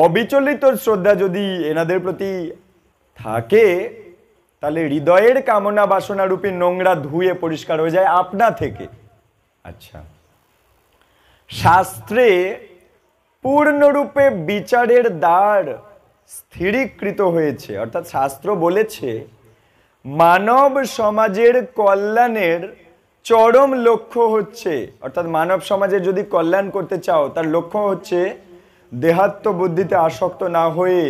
অবিচলিত শ্রদ্ধা যদি এনাদের প্রতি থাকে তাহলে হৃদয়ের কামনা বাসনা রূপী নোংরা ধুয়ে পরিষ্কার হয়ে যায় আপনা থেকে। আচ্ছা, শাস্ত্রে পূর্ণরূপে বিচারের দ্বার স্থিরীকৃত হয়েছে, অর্থাৎ শাস্ত্র বলেছে মানব সমাজের কল্যাণের চরম লক্ষ্য হচ্ছে, অর্থাৎ মানব সমাজের যদি কল্যাণ করতে চাও তার লক্ষ্য হচ্ছে দেহাত্ম বুদ্ধিতে আসক্ত না হয়ে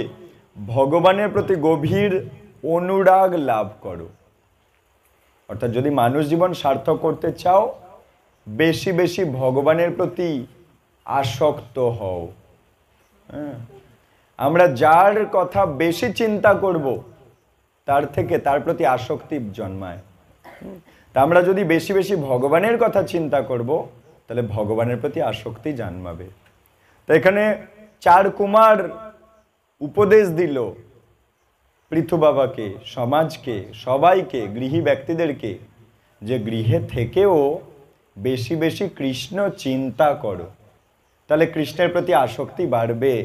ভগবানের প্রতি গভীর অনুরাগ লাভ করো। অর্থাৎ যদি মানুষ জীবন সার্থক করতে চাও, বেশি বেশি ভগবানের প্রতি আসক্ত হও। হ্যাঁ, আমরা যার কথা বেশি চিন্তা করব তার প্রতি আসক্তি জন্মায়। তা আমরা যদি বেশি বেশি ভগবানের কথা চিন্তা করব, তাহলে ভগবানের প্রতি আসক্তি জন্মাবে। তো এখানে 4 কুমার উপদেশ দিল পৃথু বাবাকে, সমাজকে, সবাইকে, গৃহী ব্যক্তিদেরকে, যে গৃহে থেকেও বেশি বেশি কৃষ্ণ চিন্তা করো, তাহলে কৃষ্ণের প্রতি আসক্তি বাড়বে।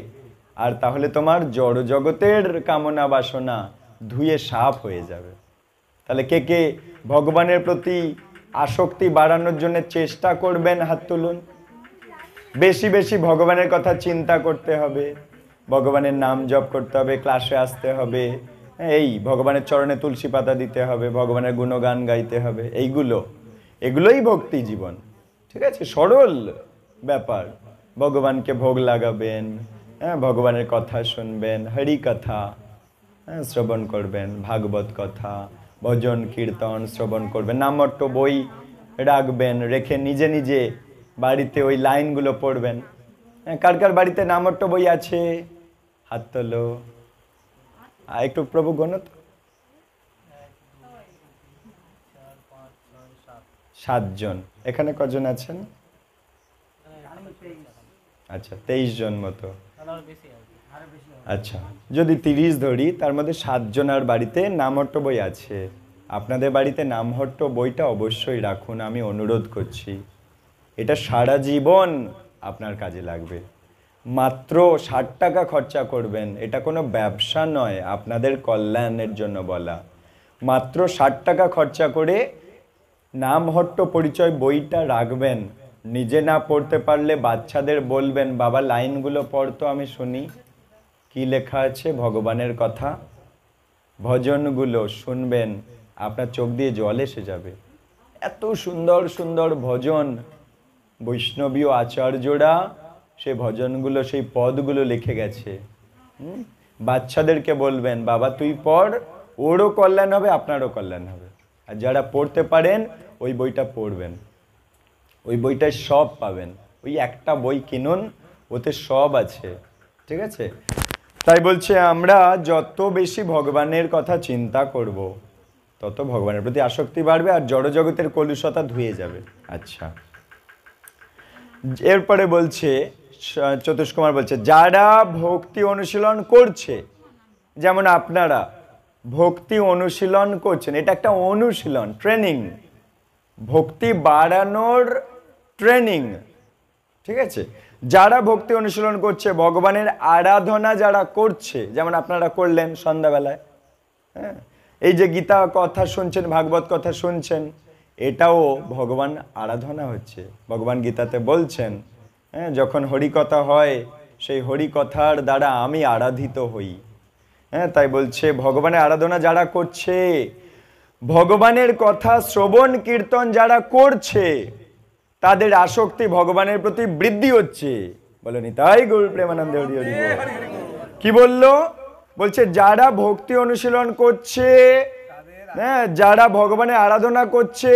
আর তাহলে তোমার জড় জগতের কামনা বাসনা ধুয়ে সাফ হয়ে যাবে। তাহলে কে কে ভগবানের প্রতি আসক্তি বাড়ানোর জন্য চেষ্টা করবেন? হাত তুলুন। বেশি বেশি ভগবানের কথা চিন্তা করতে হবে, ভগবানের নাম জপ করতে হবে, ক্লাসে আসতে হবে, এই ভগবানের চরণে তুলসী পাতা দিতে হবে, ভগবানের গুণগান গাইতে হবে। এগুলোই ভক্তি জীবন। ঠিক আছে, সরল ব্যাপার। ভগবানকে ভোগ লাগাবেন, হ্যাঁ, ভগবানের কথা শুনবেন, হরি কথা শ্রবণ করবেন, ভাগবত কথা, ভজন কীর্তন শ্রবণ করবেন, নামট্ট বই রাখবেন, রেখে নিজে নিজে বাড়িতে ওই লাইনগুলো পড়বেন। কার কার বাড়িতে নামট্ট বই আছে? হাত তোলো। একটু প্রভু গণ তো। 7 জন। এখানে কজন আছেন? আচ্ছা, 23 জন মতো। আচ্ছা, যদি 30 ধরি, তার মধ্যে 7 জনের বাড়িতে নামহট্ট বই আছে। আপনাদের বাড়িতে নামহট্ট বইটা অবশ্যই রাখুন, আমি অনুরোধ করছি। এটা সারা জীবন আপনার কাজে লাগবে। মাত্র 60 টাকা খরচা করবেন, এটা কোনো ব্যবসা নয়, আপনাদের কল্যাণের জন্য বলা। মাত্র 60 টাকা খরচা করে নামহট্ট পরিচয় বইটা রাখবেন। নিজে না পড়তে পারলে বাচ্চাদের বলবেন, বাবা লাইনগুলো পড়তো, আমি শুনি কি লেখা আছে ভগবানের কথা। ভজনগুলো শুনবেন, আপনার চোখ দিয়ে জল এসে যাবে। এত সুন্দর সুন্দর ভজন বৈষ্ণবীয় আচার্যরা সে ভজনগুলো, সেই পদগুলো লিখে গেছে। বাচ্চাদেরকে বলবেন, বাবা তুই পড়, ওরও কল্যাণ হবে, আপনারও কল্যাণ হবে। আর যারা পড়তে পারেন ওই বইটা পড়বেন, ওই বইটায় সব পাবেন। ওই একটা বই কিনুন, ওতে সব আছে। ঠিক আছে, তাই বলছে আমরা যত বেশি ভগবানের কথা চিন্তা করব, তত ভগবানের প্রতি আসক্তি বাড়বে আর জড়জগতের কলুষতা ধুয়ে যাবে। আচ্ছা, এরপরে বলছে চতুষ্কুমার বলছে, যারা ভক্তি অনুশীলন করছে, যেমন আপনারা ভক্তি অনুশীলন করছেন, এটা একটা অনুশীলন, ট্রেনিং, ভক্তি বাড়ানোর ট্রেনিং। ঠিক আছে, যারা ভক্তি অনুশীলন করছে, ভগবানের আরাধনা যারা করছে, যেমন আপনারা করলেন সন্ধ্যাবেলায়, হ্যাঁ, এই যে গীতা কথা শুনছেন, ভাগবত কথা শুনছেন, এটাও ভগবান আরাধনা হচ্ছে। ভগবান গীতাতে বলছেন, হ্যাঁ, যখন হরিকথা হয়, সেই হরিকথার দ্বারা আমি আরাধিত হই। হ্যাঁ, তাই বলছে ভগবানের আরাধনা যারা করছে, ভগবানের কথা শ্রবণ কীর্তন যারা করছে, তাদের আসক্তি ভগবানের প্রতি বৃদ্ধি হচ্ছে। বলেনি তাই গৌর প্রেমানন্দে হরি হরি বল। কি বললো? বলছে যারা ভক্তি অনুশীলন করছে, হ্যাঁ, যারা ভগবানের আরাধনা করছে,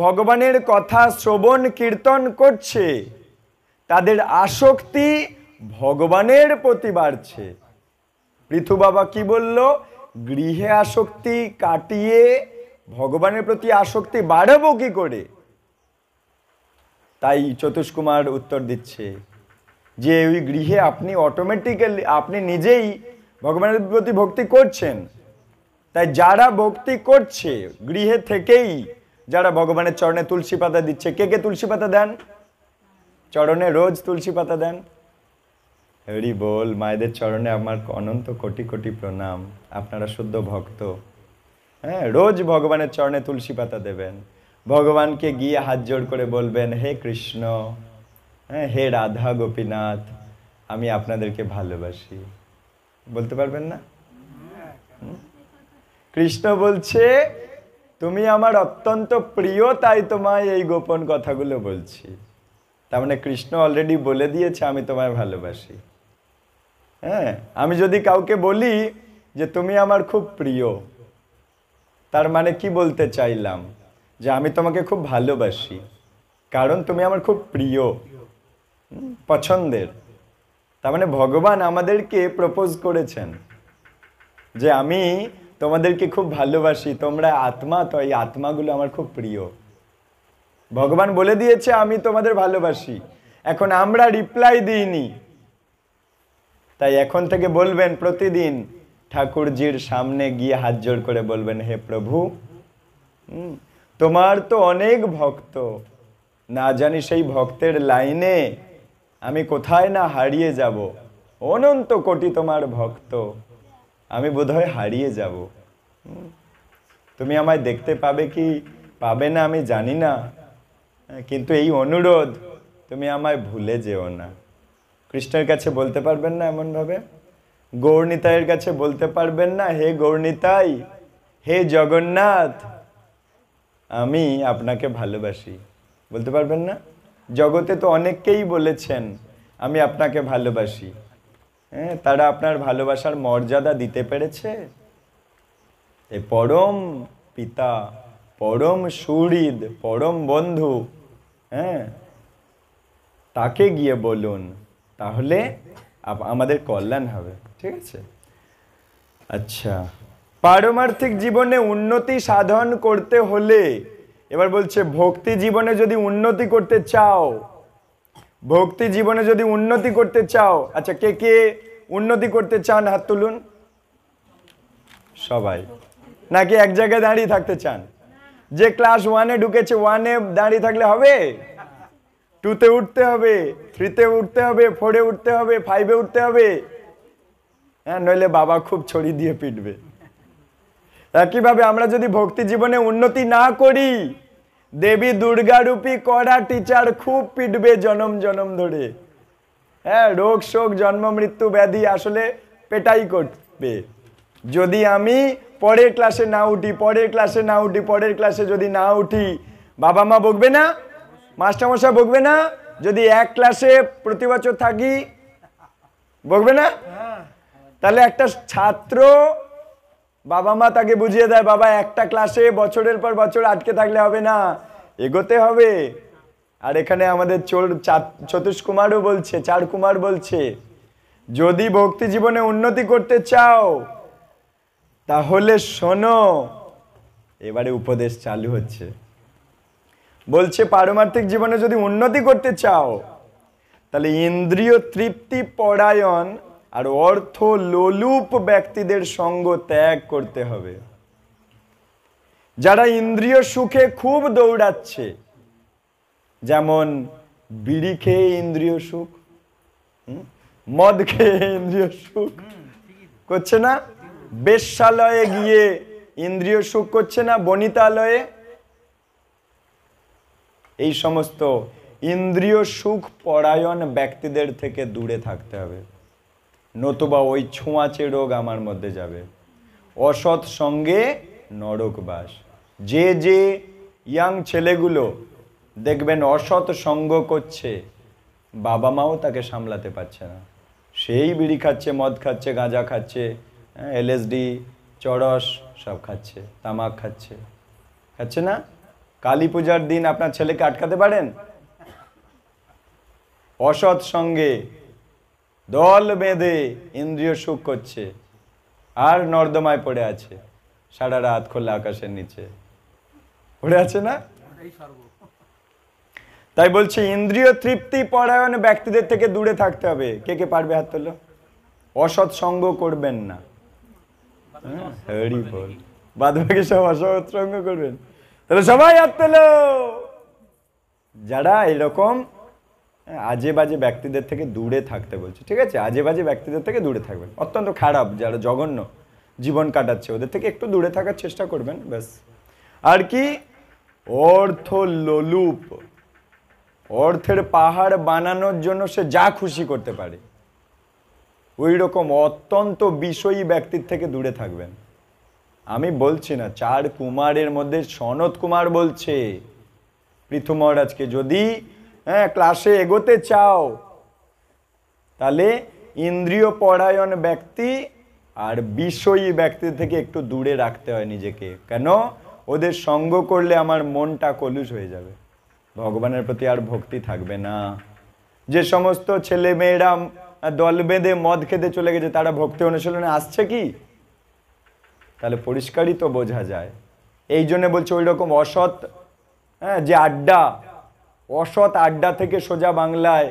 ভগবানের কথা শ্রবণ কীর্তন করছে, তাদের আসক্তি ভগবানের প্রতি বাড়ছে। পৃথু বাবা কি বলল? গৃহে আসক্তি কাটিয়ে ভগবানের প্রতি আসক্তি বাড়াবো কি করে? তাই চতুষ্কুমার উত্তর দিচ্ছে যে ওই গৃহে আপনি অটোমেটিক্যালি, আপনি নিজেই ভগবানের প্রতি ভক্তি করছেন। তাই যারা ভক্তি করছে গৃহে থেকেই, যারা ভগবানের চরণে তুলসী পাতা দিচ্ছে, কে কে তুলসী পাতা দেন? চরণে রোজ তুলসী পাতা দেন? হরি বল। মায়েদের চরণে আমার অনন্ত কোটি কোটি প্রণাম, আপনারা শুদ্ধ ভক্ত। হ্যাঁ, রোজ ভগবানের চরণে তুলসী পাতা দেবেন। ভগবানকে গিয়ে হাত জোড় করে বলবেন, হে কৃষ্ণ, হ্যাঁ, হে রাধা গোপীনাথ, আমি আপনাদেরকে ভালোবাসি। বলতে পারবেন না? কৃষ্ণ বলছে তুমি আমার অত্যন্ত প্রিয়, তাই তোমায় এই গোপন কথাগুলো বলছি। তার মানে কৃষ্ণ অলরেডি বলে দিয়েছে আমি তোমায় ভালোবাসি। হ্যাঁ, আমি যদি কাউকে বলি যে তুমি আমার খুব প্রিয়, তার মানে কি বলতে চাইলাম, যে আমি তোমাকে খুব ভালোবাসি, কারণ তুমি আমার খুব প্রিয়, পছন্দের। তার মানে ভগবান আমাদেরকে প্রপোজ করেছেন যে আমি তোমাদেরকে খুব ভালোবাসি, তোমরা আত্মা, তো এই আত্মাগুলো আমার খুব প্রিয়। ভগবান বলে দিয়েছে আমি তোমাদের ভালোবাসি, এখন আমরা রিপ্লাই দিইনি। তাই এখন থেকে বলবেন প্রতিদিন ঠাকুরজির সামনে গিয়ে হাত জোড় করে বলবেন, হে প্রভু, তোমার তো অনেক ভক্ত, না জানি সেই ভক্তের লাইনে আমি কোথায় না হারিয়ে যাব, অনন্ত কোটি তোমার ভক্ত, আমি বোধহয় হারিয়ে যাব। তুমি আমায় দেখতে পাবে কি পাবে না আমি জানি না, কিন্তু এই অনুরোধ, তুমি আমায় ভুলে যেও না। কৃষ্ণের কাছে বলতে পারবেন না এমন ভাবে? গৌরনিতাইয়ের কাছে বলতে পারবেন না, হে গৌরনিতাই, হে জগন্নাথ, আমি আপনাকে ভালোবাসি? বলতে পারবেন না? জগতে তো অনেককেই বলেছেন আমি আপনাকে ভালোবাসি, হ্যাঁ, তারা আপনার ভালোবাসার মর্যাদা দিতে পেরেছে? এই পরম পিতা, পরম সুহৃদ, পরম বন্ধু, হ্যাঁ, তাকে গিয়ে বলুন, তাহলে আমাদের কল্যাণ হবে। ঠিক আছে? আচ্ছা, পারমার্থিক জীবনে উন্নতি সাধন করতে হলে, এবার বলছে ভক্তি জীবনে যদি উন্নতি করতে চাও, ভক্তি জীবনে যদি উন্নতি করতে চাও, আচ্ছা কে কে উন্নতি করতে চান হাত তুলুন। সবাই? নাকি এক জায়গায় দাঁড়িয়ে থাকতে চান? যে ক্লাস 1-এ ঢুকেছে, 1-এ দাঁড়িয়ে থাকলে হবে? 2-তে উঠতে হবে, 3-তে উঠতে হবে, 4-এ উঠতে হবে, 5-এ উঠতে হবে, হ্যাঁ, নইলে বাবা খুব ছড়ি দিয়ে পিটবে। একইভাবে আমরা যদি ভক্তি জীবনে উন্নতি না করি, দেবী দুর্গা রূপী কড়া টিচার খুব পিটবে জনম জনম ধরে। হ্যাঁ, রোগ শোক জন্ম মৃত্যু ব্যাধি আসলে পেটাই করবে। যদি আমি পরের ক্লাসে না উঠি, পরের ক্লাসে না উঠি, পরের ক্লাসে যদি না উঠি, বাবা মা বকবে না? মাস্টারমশাই বকবে না? যদি এক ক্লাসে প্রতি বছর থাকি, বকবে না? তাহলে একটা ছাত্র, বাবা মা তাকে বুঝিয়ে দেয়, বাবা একটা ক্লাসে বছরের পর বছর আটকে থাকলে হবে না, এগোতে হবে। আর এখানে আমাদের চতুষ কুমারও বলছে, চার কুমার বলছে, যদি ভক্তি জীবনে উন্নতি করতে চাও তাহলে শোনো, এবারে উপদেশ চালু হচ্ছে। বলছে পারমার্থিক জীবনে যদি উন্নতি করতে চাও তাহলে ইন্দ্রিয় তৃপ্তি পরায়ণ আর অর্থ লোলুপ ব্যক্তিদের সঙ্গ ত্যাগ করতে হবে। যারা ইন্দ্রিয় সুখে খুব দৌড়াচ্ছে, যেমন বিড়ি খেয়ে ইন্দ্রিয় সুখ, মদ খেয়ে ইন্দ্রিয় সুখ করছে না, বেশ্যালয়ে গিয়ে ইন্দ্রিয় সুখ করছে না, বনিতালয়ে, এই সমস্ত ইন্দ্রিয় সুখ পরায়ণ ব্যক্তিদের থেকে দূরে থাকতে হবে, নতুবা ওই ছোঁয়াচে রোগ আমার মধ্যে যাবে। অসৎ সঙ্গে নরক বাস। যে যে ইয়াং ছেলেগুলো দেখবেন অসৎ সঙ্গ করছে, বাবা মাও তাকে সামলাতে পারছে না, সেই বিড়ি খাচ্ছে, মদ খাচ্ছে, গাঁজা খাচ্ছে, এলএসডি, চরস সব খাচ্ছে, তামাক খাচ্ছে, খাচ্ছে না? কালী পূজার দিন আপনার ছেলেকে আটকাতে পারেন? অসৎ সঙ্গে দল বেঁধে ইন্দ্রিয় সুখ করছে আর নর্দমায় পড়ে আছে, সারা রাত খোলা আকাশের নিচে পড়ে আছে না? তাই বলছে ইন্দ্রিয় তৃপ্তি পরায়ণ ব্যক্তিদের থেকে দূরে থাকতে হবে। কে কে পারবে হাত তোলো? অসৎ সঙ্গ করবেন না, হরি বল, বাদ বাকি সব অসৎ সঙ্গ করবেন। তাহলে সবাই হাত তোলো। যারা এরকম আজে বাজে ব্যক্তিদের থেকে দূরে থাকতে বলছে, ঠিক আছে? আজে বাজে ব্যক্তিদের থেকে দূরে থাকবেন, অত্যন্ত খারাপ, যারা জঘন্য জীবন কাটাচ্ছে, ওদের থেকে একটু দূরে থাকার চেষ্টা করবেন, ব্যাস। আর কি? অর্থ লোলুপ, অর্থের পাহাড় বানানোর জন্য সে যা খুশি করতে পারে, ওই রকম অত্যন্ত বিষয়ী ব্যক্তির থেকে দূরে থাকবেন। আমি বলছি না, চার কুমারের মধ্যে সনত কুমার বলছে পৃথু মহারাজকে, যদি ক্লাসে এগোতে চাও তাহলে ইন্দ্রিয় পরায়ণ ব্যক্তি আর বিষয়ী ব্যক্তি থেকে একটু দূরে রাখতে হয় নিজেকে। কেন? ওদের সঙ্গ করলে আমার মনটা কলুষ হয়ে যাবে, ভগবানের প্রতি আর ভক্তি থাকবে না। যে সমস্ত ছেলে মেয়েরা দল বেঁধে মদ খেতে চলে গেছে, তারা ভক্তি অনুশীলনে আসছে কি? তাহলে পরিষ্কারই তো বোঝা যায়। এই জন্য বলছে ওই রকম অসৎ যে আড্ডা, অসৎ আড্ডা থেকে সোজা বাংলায়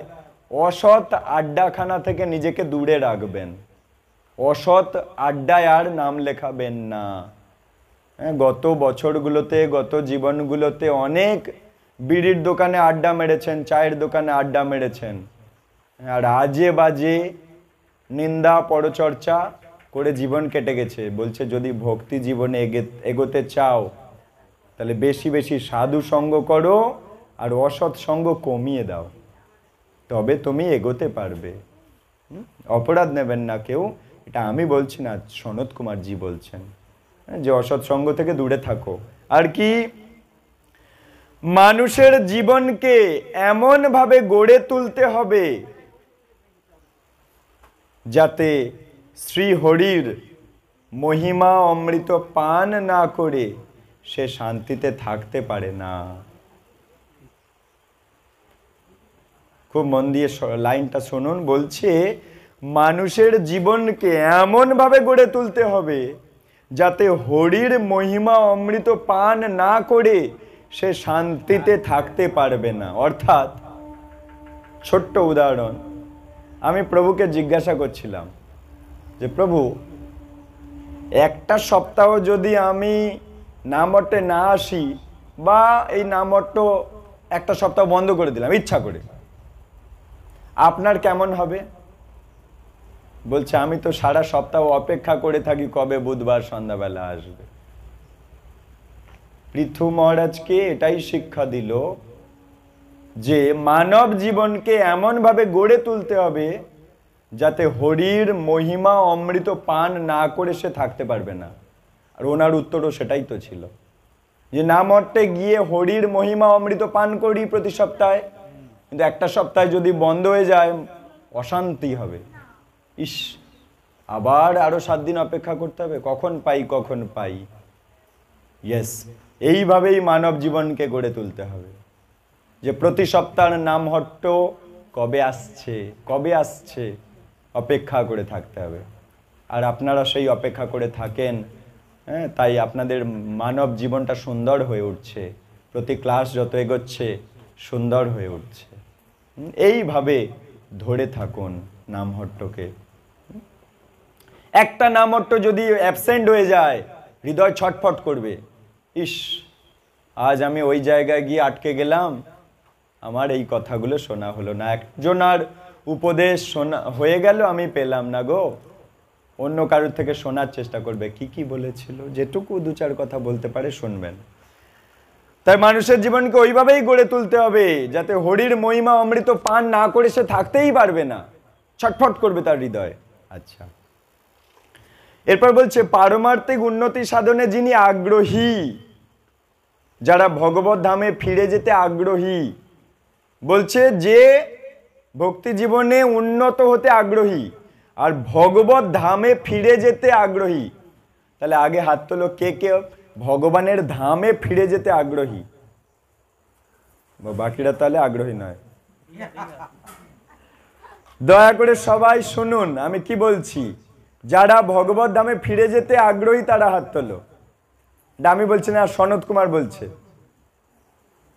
অসৎ আড্ডাখানা থেকে নিজেকে দূরে রাখবেন। অসৎ আড্ডায় আর নাম লেখাবেন না। গত বছরগুলোতে, গত জীবনগুলোতে অনেক বিড়ির দোকানে আড্ডা মেরেছেন, চায়ের দোকানে আড্ডা মেরেছেন, আর আজে বাজে নিন্দা পরচর্চা করে জীবন কেটে গেছে। বলছে যদি ভক্তি জীবনে এগোতে চাও তাহলে বেশি বেশি সাধু সঙ্গ করো আর অসৎ সঙ্গ কমিয়ে দাও, তবে তুমি এগোতে পারবে। অপরাধ নেবেন না কেউ, এটা আমি বলছি না, সনত কুমার জি বলছেন যে অসৎ সঙ্গ থেকে দূরে থাকো। আর কি, মানুষের জীবনকে এমন ভাবে গড়ে তুলতে হবে যাতে শ্রী হরির মহিমা অমৃত পান না করে সে শান্তিতে থাকতে পারে না। খুব মন দিয়ে লাইনটা শুনুন। বলছে মানুষের জীবনকে এমন ভাবে গড়ে তুলতে হবে যাতে হরির মহিমা অমৃত পান না করে সে শান্তিতে থাকতে পারবে না। অর্থাৎ ছোট্ট উদাহরণ, আমি প্রভুকে জিজ্ঞাসা করছিলাম যে প্রভু, একটা সপ্তাহ যদি আমি নামট্টে না আসি, বা এই নামট্ট একটা সপ্তাহ বন্ধ করে দিলাম ইচ্ছা করে, আপনার কেমন হবে? বলছে আমি তো সারা সপ্তাহ অপেক্ষা করে থাকি কবে বুধবার সন্ধ্যাবেলা আসবে। পৃথু মহারাজকে এটাই শিক্ষা দিল যে মানব জীবনকে এমন ভাবে গড়ে তুলতে হবে যাতে হরির মহিমা অমৃত পান না করে সে থাকতে পারবে না। আর ওনার উত্তরও সেটাই তো ছিল যে নামট্টে গিয়ে হরির মহিমা অমৃত পান করি প্রতি সপ্তাহে, কিন্তু একটা সপ্তাহে যদি বন্ধ হয়ে যায় অশান্তি হবে। ইস, আবার আরো 7 দিন অপেক্ষা করতে হবে, কখন পাই কখন পাই। ইয়েস, এইভাবেই মানব জীবনকে গড়ে তুলতে হবে যে প্রতি সপ্তাহের নামহট্ট কবে আসছে কবে আসছে অপেক্ষা করে থাকতে হবে। আর আপনারা সেই অপেক্ষা করে থাকেন, তাই আপনাদের মানব জীবনটা সুন্দর হয়ে উঠছে, প্রতি ক্লাস যত এগোচ্ছে সুন্দর হয়ে উঠছে। এইভাবে ধরে থাকুন নামহট্টকে। একটা নামহট্ট যদি অ্যাবসেন্ট হয়ে যায় হৃদয় ছটফট করবে, ইস আজ আমি ওই জায়গায় গিয়ে আটকে গেলাম, আমার এই কথাগুলো শোনা হলো না, একজনার উপদেশ শোনা হয়ে গেল আমি পেলাম না গো। অন্য কারোর থেকে শোনার চেষ্টা করবে, কি কি বলেছিল, যেটুকু 2-4 কথা বলতে পারে শুনবেন। তাই মানুষের জীবনকে ওইভাবেই গড়ে তুলতে হবে যাতে হরির মহিমা অমৃত পান না করে সে থাকতেই পারবে না, ছটফট করবে তার হৃদয়। আচ্ছা, এরপর বলছে পারমার্থিক উন্নতি সাধনে যিনি আগ্রহী, যারা ভগবত ধামে ফিরে যেতে আগ্রহী, বলছে যে ভক্তি জীবনে উন্নত হতে আগ্রহী আর ভগবত ধামে ফিরে যেতে আগ্রহী, তাহলে আগে হাত তোলো কে কে ভগবানের ধামে ফিরে যেতে আগ্রহী। বাকিরা তাহলে আগ্রহী নয়। দয়া করে সবাই শুনুন আমি কি বলছি। যারা ভগবত ধামে ফিরে যেতে আগ্রহী তারা হাত তোলো। এটা আমি বলছি না, সনত কুমার বলছে।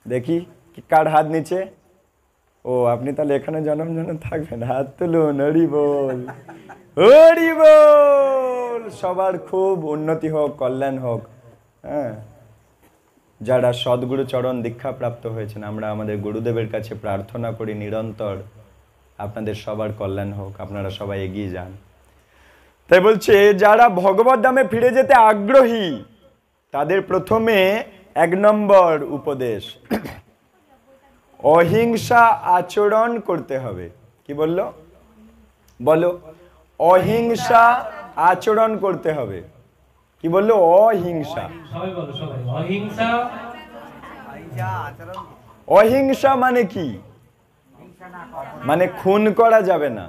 দেখি কার হাত নিচে। ও আপনি তাহলে এখানে জনম জনম থাকবেন, হাত তুলুন। হরি বল, হরি বল। সবার খুব উন্নতি হোক, কল্যাণ হোক। হ্যাঁ, যারা সদ্গুরু চরণ দীক্ষা প্রাপ্ত হয়েছেন, আমরা আমাদের গুরুদেবের কাছে প্রার্থনা করি নিরন্তর আপনাদের সবার কল্যাণ হোক, আপনারা সবাই এগিয়ে যান। তাই বলছে যারা ভগবত ধামে ফিরে যেতে আগ্রহী তাদের প্রথমে 1 নম্বর উপদেশ, অহিংসা আচরণ করতে হবে। কি বললো? বলো, অহিংসা আচরণ করতে হবে। কি বললো? অহিংসা। অহিংসা মানে কি? মানে খুন করা যাবে না,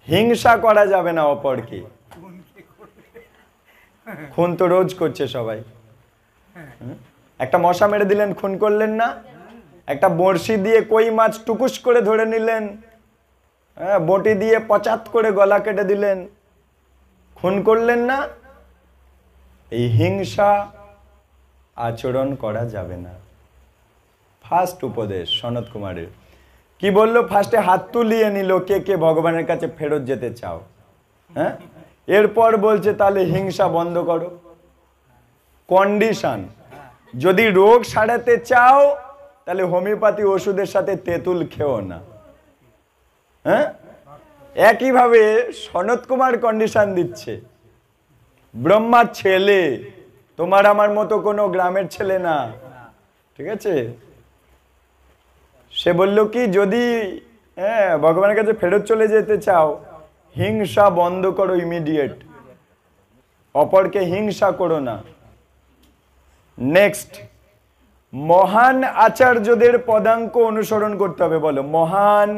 হিংসা করা যাবে না অপরকে। খুন তো রোজ করছে সবাই। একটা মশা মেরে দিলেন, খুন করলেন না? একটা বড়শি দিয়ে কই মাছ টুকুস করে ধরে নিলেন, বটি দিয়ে পচাত করে গলা কেটে দিলেন, খুন করলেন না? এই হিংসা আচরণ করা যাবে না। ফার্স্ট উপদেশ সনত কুমারের কি বললো? ফার্স্টে হাত তুলিয়ে নিল, কে কে ভগবানের কাছে ফেরত যেতে চাও। হ্যাঁ, এরপর বলছে তাহলে হিংসা বন্ধ করো। কন্ডিশন, যদি রোগ সারাতে চাও তাহলে হোমিওপ্যাথি ওষুধের সাথে তেঁতুল খেও না। হ্যাঁ, একইভাবে সনত কুমার কন্ডিশন দিচ্ছে, ব্রহ্মার ছেলে, তোমার আমার মতো কোনো গ্রামের ছেলে না, ঠিক আছে? সে বলল কি, যদি ভগবানের কাছে ফেরত চলে যেতে চাও, হিংসা বন্ধ করো ইমিডিয়েট, অপরকে হিংসা করো না। নেক্সট, মহান আচার্যদের পদাঙ্ক অনুসরণ করতে হবে। বলো, মহান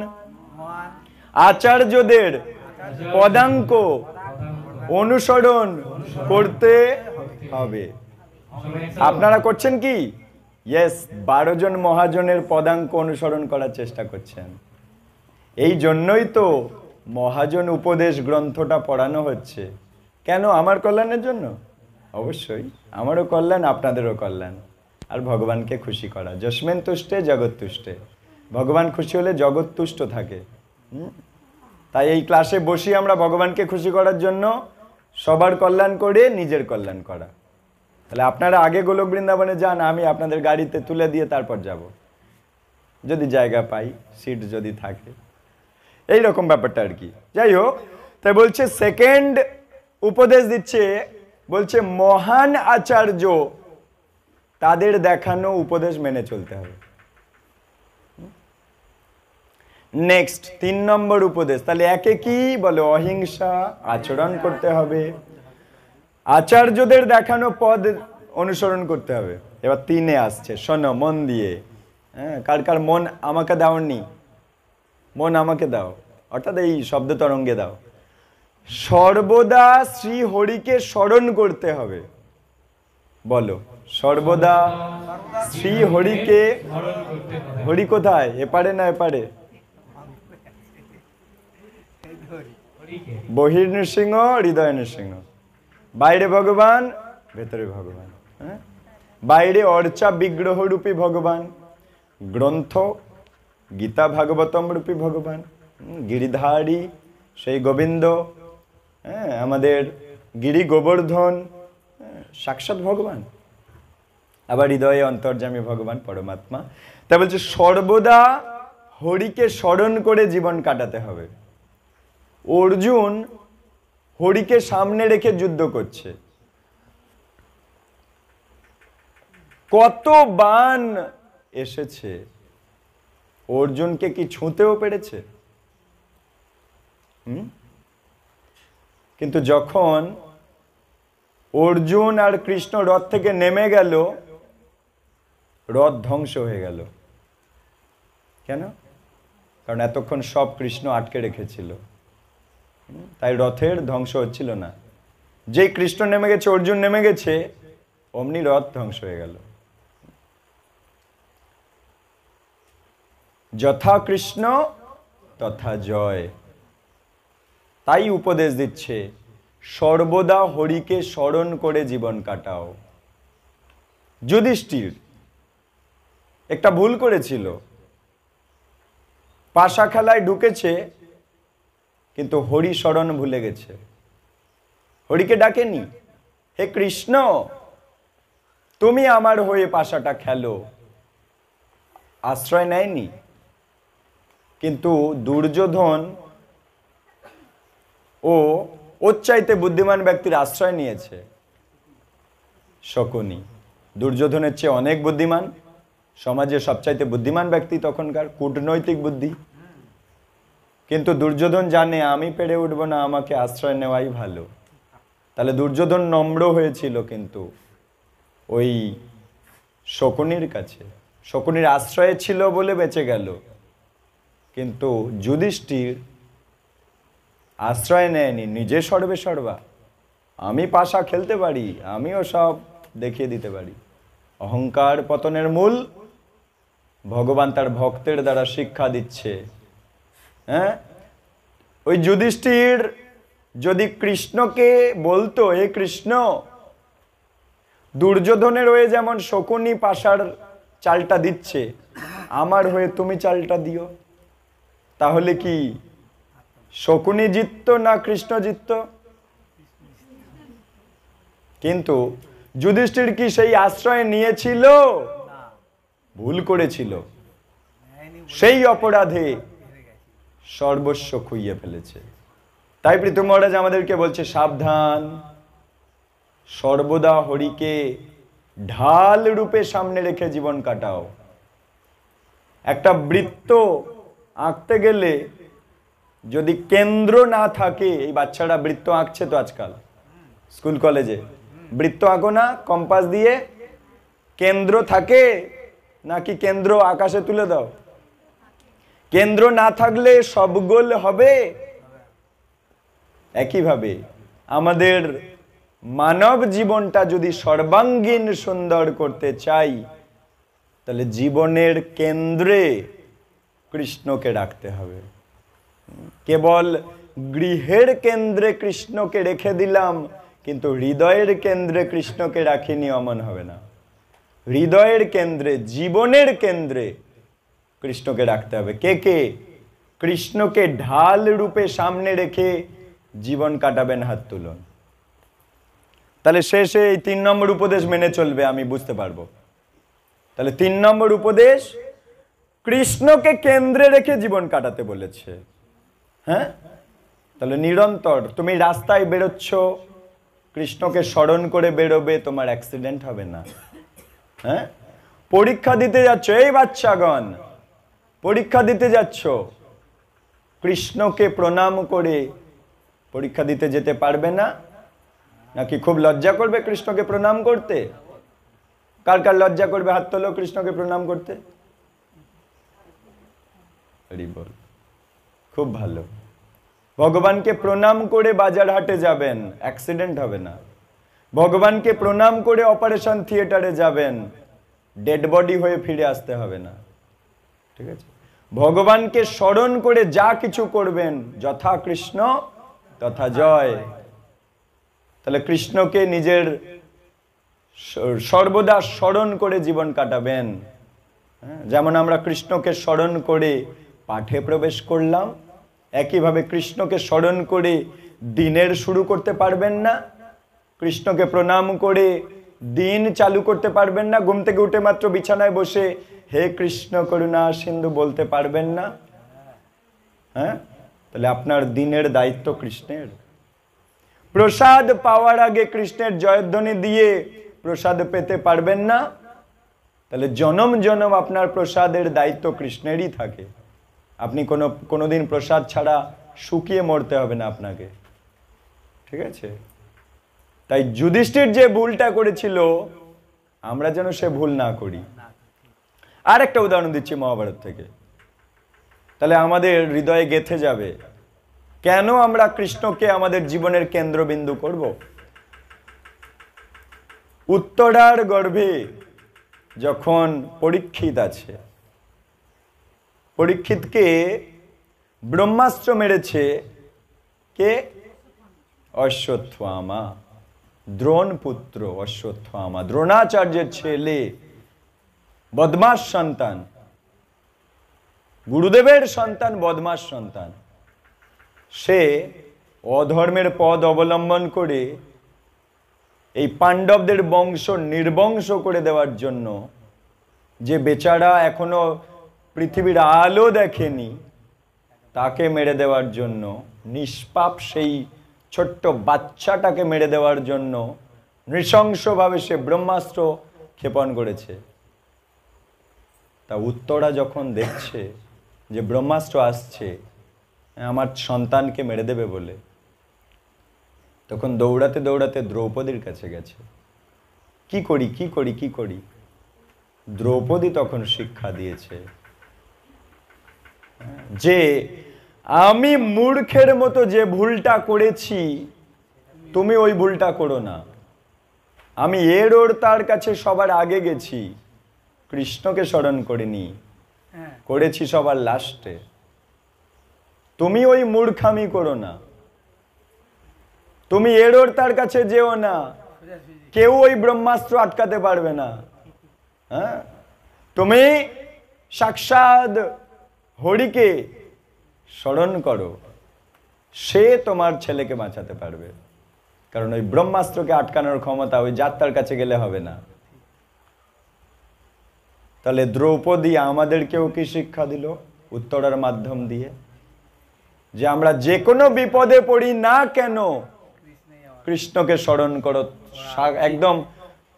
আচার্যদের পদাঙ্ক অনুসরণ করতে হবে। আপনারা করছেন কি? ইয়েস, 12 জন মহাজনের পদাঙ্ক অনুসরণ করার চেষ্টা করছেন। এই জন্যই তো মহাজন উপদেশ গ্রন্থটা পড়ানো হচ্ছে। কেন? আমার কল্যাণের জন্য। অবশ্যই আমারও কল্যাণ, আপনাদেরও কল্যাণ, আর ভগবানকে খুশি করা। যস্মিন তুষ্টে জগৎ তুষ্টে, ভগবান খুশি হলে জগৎ তুষ্ট থাকে। তাই এই ক্লাসে বসি আমরা ভগবানকে খুশি করার জন্য, সবার কল্যাণ করে নিজের কল্যাণ করা। তাহলে আপনারা আগে গোলক বৃন্দাবনে যান, আমি আপনাদের গাড়িতে তুলে দিয়ে তারপর যাব, যদি জায়গা পাই, সিট যদি থাকে, এই রকম ব্যাপারটা আর কি। যাই হোক, তাই বলছে সেকেন্ড উপদেশ দিচ্ছে, বলছে মহান আচার্য তাদের দেখানো উপদেশ মেনে চলতে হবে। নেক্সট 3 নম্বর উপদেশ। তাহলে একে কি বলে? অহিংসা আচরণ করতে হবে, আচার্যদের দেখানো পদ অনুসরণ করতে হবে। এবার 3-এ আসছে, শোনো মন দিয়ে। কার কার মন আমাকে দাওনি? মন আমাকে দাও, অর্থাৎ এই শব্দ তরঙ্গে দাও। সর্বদা শ্রী হরিকে স্মরণ করতে হবে। বলো, সর্বদা শ্রী হরিকে। হরি কোথায়? এপারে না এপারে? বহির নৃসিংহ, হৃদয় নৃসিংহ। বাইরে ভগবান, ভেতরে ভগবান। বাইরে অর্চা বিগ্রহ রূপী ভগবান, গ্রন্থ গীতা ভাগবতম রূপী ভগবান, গিরিধারী সেই গোবিন্দ, আমাদের গিরি গোবর্ধন, সাক্ষাৎ ভগবান। আবার হৃদয়ে অন্তর্যামী ভগবান পরমাত্মা। তাই বলছে সর্বদা হরিকে স্মরণ করে জীবন কাটাতে হবে। অর্জুন হরিকে সামনে রেখে যুদ্ধ করছে, কত বাণ এসেছে, অর্জুনকে কি ছুঁতেও পেরেছে? কিন্তু যখন অর্জুন আর কৃষ্ণ রথ থেকে নেমে গেল, রথ ধ্বংস হয়ে গেল। কেন? কারণ এতক্ষণ সব কৃষ্ণ আটকে রেখেছিল, তাই রথের ধ্বংস হচ্ছিল না। যেই কৃষ্ণ নেমে গেছে, অর্জুন নেমে গেছে, অমনি রথ ধ্বংস হয়ে গেল। যথা কৃষ্ণ তথা জয়। তাই উপদেশ দিচ্ছে, সর্বদা হরিকে স্মরণ করে জীবন কাটাও। যুধিষ্ঠির একটা ভুল করেছিল, পাশা খেলায় ঢুকেছে, কিন্তু হরি স্মরণ ভুলে গেছে। হরিকে ডাকেনি, হে কৃষ্ণ তুমি আমার হয়ে পাশাটা খেলো, আশ্রয় নেয়নি। কিন্তু দুর্যোধন ও ওর চাইতে বুদ্ধিমান ব্যক্তির আশ্রয় নিয়েছে, শকুনি। দুর্যোধনের চেয়ে অনেক বুদ্ধিমান, সমাজের সবচাইতে বুদ্ধিমান ব্যক্তি তখনকার, কূটনৈতিক বুদ্ধি। কিন্তু দুর্যোধন জানে আমি পেরে উঠবো না, আমাকে আশ্রয় নেওয়াই ভালো। তাহলে দুর্যোধন নম্র হয়েছিল, কিন্তু ওই শকুনির কাছে, শকুনির আশ্রয়ে ছিল বলে বেঁচে গেল। কিন্তু যুধিষ্ঠির আশ্রয় নেয়নি, নিজে সর্বে সর্বা। আমি পাশা খেলতে পারি, আমিও সব দেখিয়ে দিতে পারি। অহংকার পতনের মূল। ভগবান তার ভক্তের দ্বারা শিক্ষা দিচ্ছে। হ্যাঁ, ওই যুধিষ্ঠির যদি কৃষ্ণকে বলতো, হে কৃষ্ণ, দুর্যোধনের হয়ে যেমন শকুনি পাশার চালটা দিচ্ছে, আমার হয়ে তুমি চালটা দিও, তাহলে কি শকুনি জিততো না কৃষ্ণ জিততো? কিন্তু যুধিষ্ঠির কি সেই আশ্রয় নিয়েছিল? ভুল করেছিল। সেই অপরাধে সর্বস্ব খুইয়ে ফেলেছে। তাই পৃথু মহারাজ আমাদেরকে বলছে, সাবধান, সর্বদা হরিকে ঢাল রূপে সামনে রেখে জীবন কাটাও। একটা বৃত্ত আঁকতে গেলে যদি কেন্দ্র না থাকে, এই বাচ্চারা বৃত্ত আঁকছে তো আজকাল স্কুল কলেজে, বৃত্ত আঁকো না কম্পাস দিয়ে, কেন্দ্র থাকে নাকি কেন্দ্র আকাশে তুলে দাও? কেন্দ্র না থাকলে সব গোল হবে। একইভাবে আমাদের মানব জীবনটা যদি সর্বাঙ্গীন সুন্দর করতে চাই, তাহলে জীবনের কেন্দ্রে কৃষ্ণকে রাখতে হবে। কেবল গৃহের কেন্দ্রে কৃষ্ণকে রেখে দিলাম, কিন্তু হৃদয়ের কেন্দ্রে কৃষ্ণকে রাখিনি, অমন হবে না। হৃদয়ের কেন্দ্রে, জীবনের কেন্দ্রে কৃষ্ণকে রাখতে হবে। কে কে কৃষ্ণকে ঢাল রূপে সামনে রেখে জীবন কাটাবেন? হাত তুলুন। তাহলে শেষে এই 3 নম্বর উপদেশ মেনে চলবে, আমি বুঝতে পারবো। তাহলে 3 নম্বর উপদেশ, কৃষ্ণকে কেন্দ্রে রেখে জীবন কাটাতে বলেছে। হ্যাঁ, তাহলে নিরন্তর তুমি রাস্তায় বেরোচ্ছ, কৃষ্ণকে স্মরণ করে বেরোবে, তোমার অ্যাক্সিডেন্ট হবে না। হ্যাঁ, পরীক্ষা দিতে যাচ্ছ, এই বাচ্চাগণ পরীক্ষা দিতে যাচ্ছ, কৃষ্ণকে প্রণাম করে পরীক্ষা দিতে যেতে পারবে না? নাকি খুব লজ্জা করবে কৃষ্ণকে প্রণাম করতে? কার কার লজ্জা করবে? হাত তোলো কৃষ্ণকে প্রণাম করতে। হরি বল। খুব ভালো। ভগবানকে প্রণাম করে বাজার হাটে যাবেন, অ্যাক্সিডেন্ট হবে না। ভগবানকে প্রণাম করে অপারেশন থিয়েটারে যাবেন, ডেড বডি হয়ে ফিরে আসতে হবে না। ঠিক আছে? ভগবানকে স্মরণ করে যা কিছু করবেন, যথা কৃষ্ণ তথা জয়। তাহলে কৃষ্ণকে নিজের সর্বদা স্মরণ করে জীবন কাটাবেন। যেমন আমরা কৃষ্ণকে স্মরণ করে পাঠে প্রবেশ করলাম, একইভাবে কৃষ্ণকে স্মরণ করে দিনের শুরু করতে পারবেন না, কৃষ্ণকে প্রণাম করে দিন চালু করতে পারবেন না, ঘুম থেকে উঠে মাত্র বিছানায় বসে হে কৃষ্ণ করুণা সিন্ধু বলতে পারবেন না। হ্যাঁ, তাহলে আপনার দিনের দায়িত্ব কৃষ্ণের। প্রসাদ পাওয়ার আগে কৃষ্ণের জয়ধ্বনি দিয়ে প্রসাদ পেতে পারবেন না, তাহলে জনম জনম আপনার প্রসাদের দায়িত্ব কৃষ্ণেরই থাকে। আপনি কোনোদিন প্রসাদ ছাড়া শুকিয়ে মরতে হবে না আপনাকে। ঠিক আছে? তাই যুধিষ্ঠির যে ভুলটা করেছিল, আমরা যেন সে ভুল না করি। আর একটা উদাহরণ দিচ্ছি মহাভারত থেকে, তাহলে আমাদের হৃদয়ে গেঁথে যাবে কেন আমরা কৃষ্ণকে আমাদের জীবনের কেন্দ্রবিন্দু করব। উত্তরার গর্ভে যখন পরীক্ষিত আছে, পরীক্ষিতকে ব্রহ্মাস্ত্র মেরেছে কে? অশ্বত্থামা, দ্রোণ পুত্র অশ্বত্থামা, দ্রোণাচার্যের ছেলে, বদমাস সন্তান, গুরুদেবের সন্তান, বদমাস সন্তান। সে অধর্মের পথ অবলম্বন করে এই পাণ্ডবদের বংশ নির্বংশ করে দেওয়ার জন্য, যে বেচারা এখনো পৃথিবীর আলো দেখেনি, তাকে মেরে দেওয়ার জন্য, নিষ্পাপ সেই ছোট্ট বাচ্চাটাকে মেরে দেওয়ার জন্য নৃশংসভাবে সে ব্রহ্মাস্ত্র ক্ষেপণ করেছে। তা উত্তরা যখন দেখছে যে ব্রহ্মাস্ত্র আসছে আমার সন্তানকে মেরে দেবে বলে, তখন দৌড়াতে দৌড়াতে দ্রৌপদীর কাছে গেছে। কি করি কি করি কি করি? দ্রৌপদী তখন শিক্ষা দিয়েছে যে আমি মূর্খের মতো যে ভুলটা করেছি তুমি ওই ভুলটা করো না। আমি এর ওর তার কাছে সবার আগে গেছি, কৃষ্ণকে স্মরণ করিনি, করেছি সবার লাস্টে। তুমি ওই মূর্খামি করো না, তুমি এর ওর তার কাছে যেও না, কেউ ওই ব্রহ্মাস্ত্র আটকাতে পারবে না। হ্যাঁ, তুমি সাক্ষাৎ হরিকে স্মরণ করো, সে তোমার ছেলেকে বাঁচাতে পারবে। কারণ ওই ব্রহ্মাস্ত্রকে আটকানোর ক্ষমতা ওই যাত্রার কাছে গেলে হবে না। তাহলে দ্রৌপদী আমাদেরকেও কি শিক্ষা দিল উত্তরার মাধ্যম দিয়ে, যে আমরা যে কোনো বিপদে পড়ি না কেন কৃষ্ণকে স্মরণ করো, একদম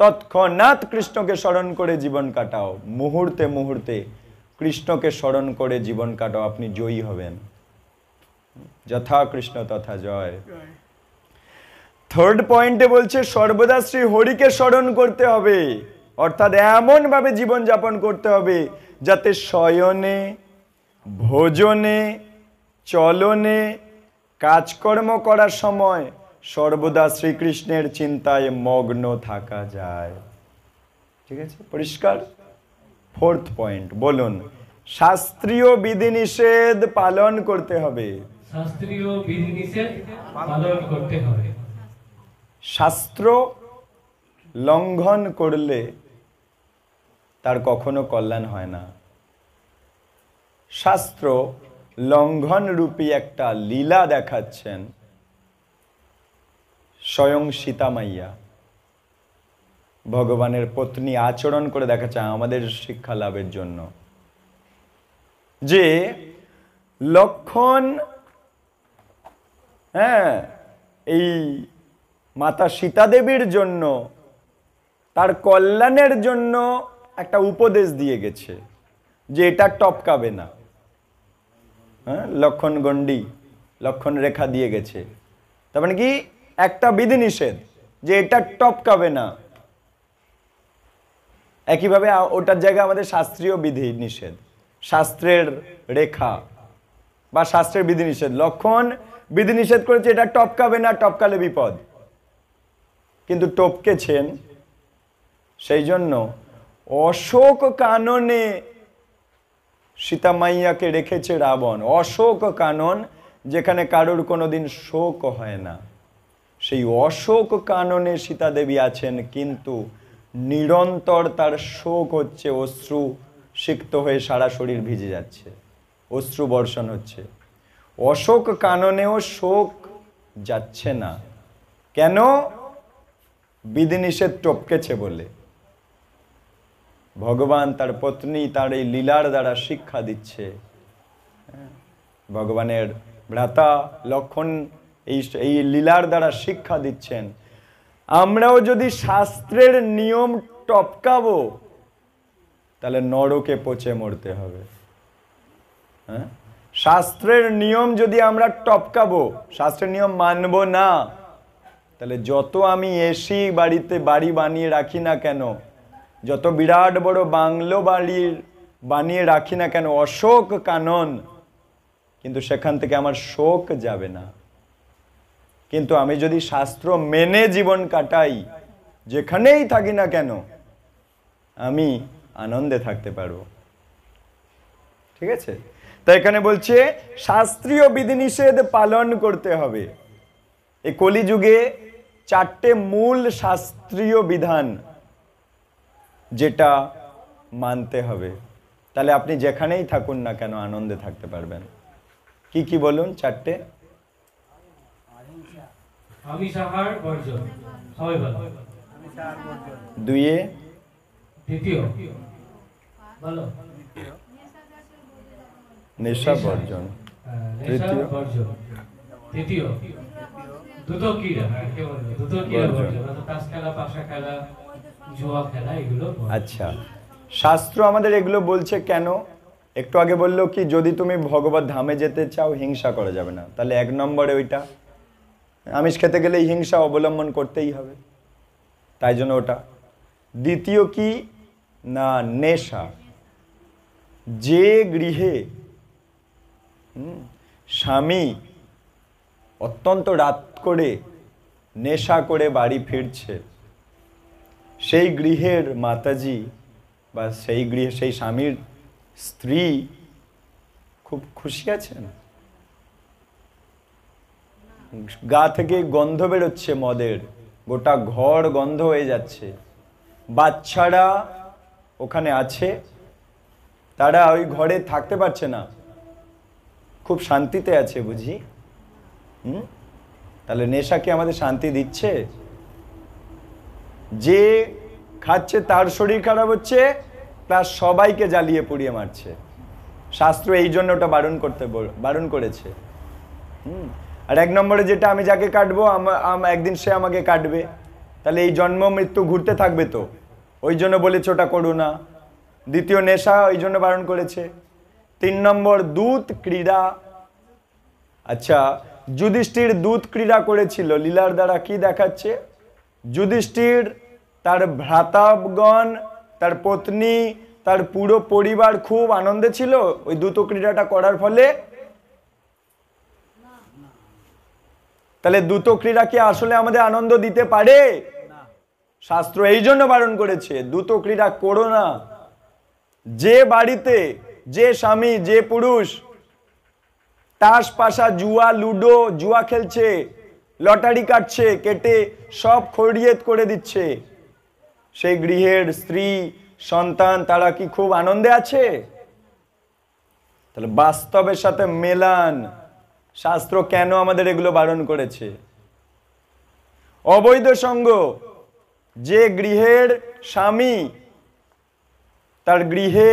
তৎক্ষণাৎ কৃষ্ণকে স্মরণ করে জীবন কাটাও, মুহূর্তে মুহূর্তে কৃষ্ণকে স্মরণ করে জীবন কাটাও, আপনি জয়ী হবেন। যথা কৃষ্ণ তথা জয়। থার্ড পয়েন্টে বলছে সর্বদা শ্রী হরিকে স্মরণ করতে হবে, অর্থাৎ এমন ভাবে জীবন যাপন করতে হবে যাতে শয়নে, ভোজনে, চলনে, কাজকর্ম করার সময় সর্বদা শ্রীকৃষ্ণের চিন্তায় মগ্ন থাকা যায়। ঠিক আছে, পরিষ্কার? ফোর্থ পয়েন্ট বলুন, শাস্ত্রীয় বিধিনিষেধ পালন করতে হবে। শাস্ত্রীয় বিধিনিষেধ পালন করতে হবে। শাস্ত্র লঙ্ঘন করলে তার কখনো কল্যাণ হয় না। শাস্ত্র লঙ্ঘন রূপী একটা লীলা দেখাচ্ছেন স্বয়ং সীতা মাইয়া, ভগবানের পত্নী আচরণ করে দেখাচ্ছে আমাদের শিক্ষা লাভের জন্য, যে লক্ষণ এই মাতা সীতা দেবীর জন্য, তার কল্যাণের জন্য একটা উপদেশ দিয়ে গেছে যে এটা টপকাবে না। লক্ষণ গণ্ডি, লক্ষণ রেখা দিয়ে গেছে, তার মানে কি একটা বিধিনিষেধ যে এটা টপকাবে না। একইভাবে ওটার জায়গায় আমাদের শাস্ত্রীয় বিধি নিষেধ, শাস্ত্রের রেখা বা শাস্ত্রের বিধিনিষেধ। লক্ষণ বিধিনিষেধ করেছে এটা টপকাবে না, টপকালে বিপদ, কিন্তু টপকেছেন। সেই জন্য অশোক কাননে সীতা মাইয়াকে রেখেছে রাবণ। অশোক কানন, যেখানে কারোর কোনোদিন শোক হয় না, সেই অশোক কাননে সীতা দেবী আছেন, কিন্তু নিরন্তর তার শোক হচ্ছে, অশ্রু সিক্ত হয়ে সারা শরীর ভিজে যাচ্ছে, অশ্রু বর্ষণ হচ্ছে। অশোক কাননেও শোক যাচ্ছে না, কেন? বিধিনিষেধ টপকেছে বলে। ভগবান তার পত্নী তার এই লীলার দ্বারা শিক্ষা দিচ্ছে। ভগবানের ভ্রাতা লক্ষণ এই লীলার দ্বারা শিক্ষা দিচ্ছেন। আমরাও যদি শাস্ত্রের নিয়ম টপকাবো তাহলে নরকে পচে মরতে হবে। শাস্ত্রের নিয়ম যদি আমরা টপকাবো, শাস্ত্রের নিয়ম মানব না, তাহলে যত আমি এসি বাড়িতে বাড়ি বানিয়ে রাখি না কেন, যত বিরাট বড় বাংলো বানিয়ে রাখি না কেন, অশোক কানন, কিন্তু সেখান থেকে আমার শোক যাবে না। কিন্তু আমি যদি শাস্ত্র মেনে জীবন কাটাই, যেখানেই থাকি না কেন, আমি আনন্দে থাকতে পারবো। ঠিক আছে? তাই এখানে বলছে শাস্ত্রীয় বিধিনিষেধ পালন করতে হবে। এই কলিযুগে 4টে মূল শাস্ত্রীয় বিধান যেটা মানতে হবে, তাহলে আপনি যেখানেই থাকুন না কেন আনন্দে থাকতে পারবেন। কি কি বলুন? 4টে। আমিষাহার বর্জন, সবাই বলো। 2 দ্বিতীয় বলো নেশা বর্জন, তৃতীয় তৃতীয় দুটো ক্রীড়া, কে বলবে দুটো ক্রীড়া বর্জন, অর্থাৎ তাস খেলা, পাশা খেলা, জুয়া খেলা, এগুলো। আচ্ছা, শাস্ত্র আমাদের এগুলো বলছে কেন? একটু আগে বললো কি, যদি তুমি ভগবত ধামে যেতে চাও হিংসা করা যাবে না, তাহলে 1 নম্বরে ওইটা, আমিষ খেতে গেলে হিংসা অবলম্বন করতেই হবে, তাই জন্য ওটা। দ্বিতীয় কি না, নেশা। যে গৃহে স্বামী অত্যন্ত রাত করে নেশা করে বাড়ি ফিরছে, সেই গৃহের মাতাজি বা সেই গৃহে সেই স্বামীর স্ত্রী খুব খুশি আছেন? গা থেকে গন্ধ বেরোচ্ছে মদের, গোটা ঘর গন্ধ হয়ে যাচ্ছে, বাচ্চারা ওখানে আছে, তারা ওই ঘরে থাকতে পারছে না, খুব শান্তিতে আছে বুঝি। তাহলে নেশা কি আমাদের শান্তি দিচ্ছে? যে খাচ্ছে তার শরীর খারাপ হচ্ছে, প্লাস সবাইকে জ্বালিয়ে পুড়িয়ে মারছে। শাস্ত্র এই জন্য ওটা বারণ করেছে। আর এক নম্বরে যেটা, আমি যাকে কাটবো একদিন সে আমাকে কাটবে, তাহলে এই জন্ম মৃত্যু ঘুরতে থাকবে, তো ওই জন্য বলেছে ওটা করো না। দ্বিতীয়, নেশা ওই জন্য বারণ করেছে। 3 নম্বর, দূত ক্রীড়া। আচ্ছা, যুধিষ্ঠির দূত ক্রীড়া করেছিল, লীলার দ্বারা কি দেখাচ্ছে? যুধিষ্ঠির, তার ভ্রাতাগণ, তার পত্নী, তার পুরো পরিবার খুব আনন্দে ছিল ওই দূত ক্রীড়াটা করার ফলে। তাহলে দূত ক্রীড়া কি আসলে আমাদের আনন্দ দিতে পারে? শাস্ত্র এই জন্য বারণ করেছে, দূত ক্রীড়া করো না। যে বাড়িতে যে স্বামী, যে পুরুষ তাস পাশা জুয়া লুডো জুয়া খেলছে, লটারি কাটছে, কেটে সব খড়িয়েত করে দিচ্ছে, সেই গৃহের স্ত্রী সন্তান তারা কি খুব আনন্দে আছে? তাহলে বাস্তবের সাথে মেলান। শাস্ত্র কেন আমাদের এগুলো বারণ করেছে? অবৈধ সঙ্গ, যে গৃহের স্বামী তার গৃহে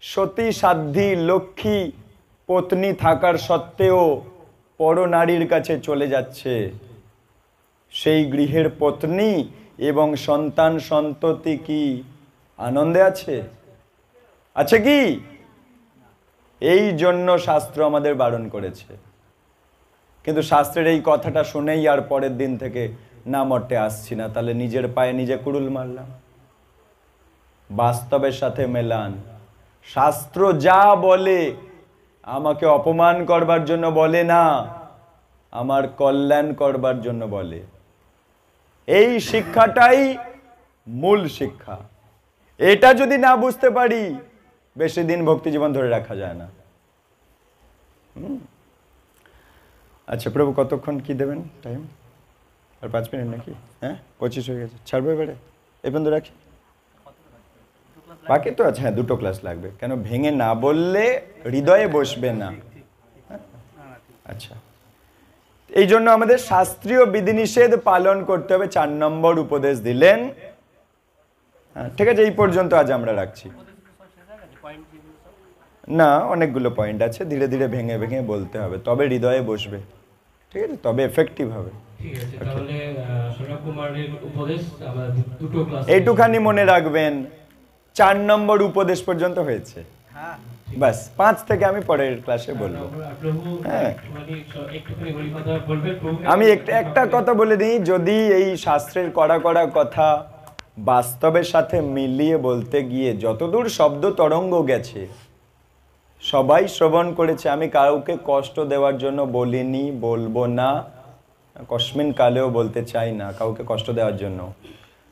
সতী সাধ্বী লক্ষ্মী পত্নী থাকার সত্ত্বেও পরনারীর কাছে চলে যাচ্ছে, সেই গৃহের পত্নী এবং সন্তান সন্ততি কি আনন্দে আছে? আছে কি? এই জন্য শাস্ত্র আমাদের বারণ করেছে। কিন্তু শাস্ত্রের এই কথাটা শুনেই আর পরের দিন থেকে না মঠে আসছি না, তাহলে নিজের পায়ে নিজে কুড়ুল মারলাম। বাস্তবের সাথে মেলান। শাস্ত্র যা বলে আমাকে অপমান করবার জন্য বলে না, আমার কল্যাণ করবার জন্য বলে। এই শিক্ষাটাই মূল শিক্ষা। এটা যদি না বুঝতে পারি, বেশি দিন ভক্তি জীবন ধরে রাখা যায় না। আচ্ছা প্রভু, কতক্ষণ কি দেবেন টাইম? আর 5 মিনিট নাকি? হ্যাঁ, 25 হয়ে গেছে। ছাড়বো এবারে? এই পর্যন্ত রাখি? বাকি তো আছে। হ্যাঁ, 2টো ক্লাস লাগবে, কেন ভেঙে না বললে হৃদয়ে বসবে না। আচ্ছা, এই জন্য আমাদের শাস্ত্রীয় বিধিনিষেধ পালন করতে হবে। 4 নম্বর উপদেশ দিলেন। হ্যাঁ, ঠিক আছে, এই পর্যন্ত আজ আমরা রাখছি। না, অনেকগুলো পয়েন্ট আছে, ধীরে ধীরে ভেঙে ভেঙে বলতে হবে, তবে হৃদয়ে বসবে। ঠিক আছে, তবে এফেক্টিভ হবে। ঠিক আছে, তাহলে সোনাক কুমারের উপদেশ আমরা 2টো ক্লাস এইটুখানি মনে রাখবেন, 4 নম্বর উপদেশ পর্যন্ত হয়েছে। বাস 5 থেকে আমি পরের ক্লাসে বলবো। হ্যাঁ, আমি একটা কথা বলে দিই, যদি এই শাস্ত্রের কড়া কড়া কথা বাস্তবের সাথে মিলিয়ে বলতে গিয়ে যতদূর শব্দ তরঙ্গ গেছে, সবাই শ্রবণ করেছে, আমি কাউকে কষ্ট দেওয়ার জন্য বলিনি, বলবো না, কস্মিন কালেও বলতে চাই না কাউকে কষ্ট দেওয়ার জন্য।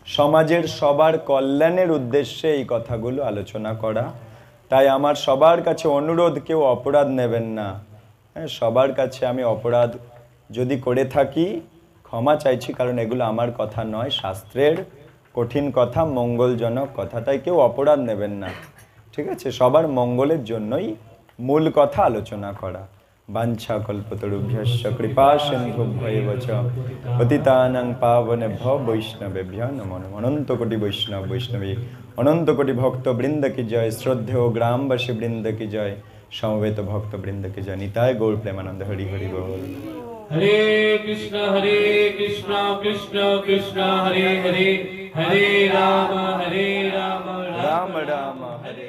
সমাজের সবার কল্যাণের উদ্দেশ্যে এই কথাগুলো আলোচনা করা। তাই আমার সবার কাছে অনুরোধ, কেউ অপরাধ নেবেন না। হ্যাঁ, সবার কাছে আমি অপরাধ যদি করে থাকি ক্ষমা চাইছি, কারণ এগুলো আমার কথা নয়, শাস্ত্রের কঠিন কথা, মঙ্গলজনক কথা, তাই কেউ অপরাধ নেবেন না। ঠিক আছে, সবার মঙ্গলের জন্যই মূল কথা আলোচনা করা। বাঞ্ছা কল্পতরুভ্যশ্চ কৃপা সিন্ধুভ্যৈব চ পতিতানাং পাবনেভ্যো বৈষ্ণবেভ্যো নমো নমঃ। অনন্ত কোটি বৈষ্ণব বৈষ্ণবী, অনন্ত কোটি ভক্ত বৃন্দ কি জয়, শ্রদ্ধেয় গ্রামবাসী বৃন্দ কি জয়, সমবেত ভক্ত বৃন্দ কি জয়। নিতাই গৌর প্রেমানন্দ। হরি হরি বল। হরে কৃষ্ণ কৃষ্ণ কৃষ্ণ হরে হরে, হরে রাম রাম রাম রাম হরে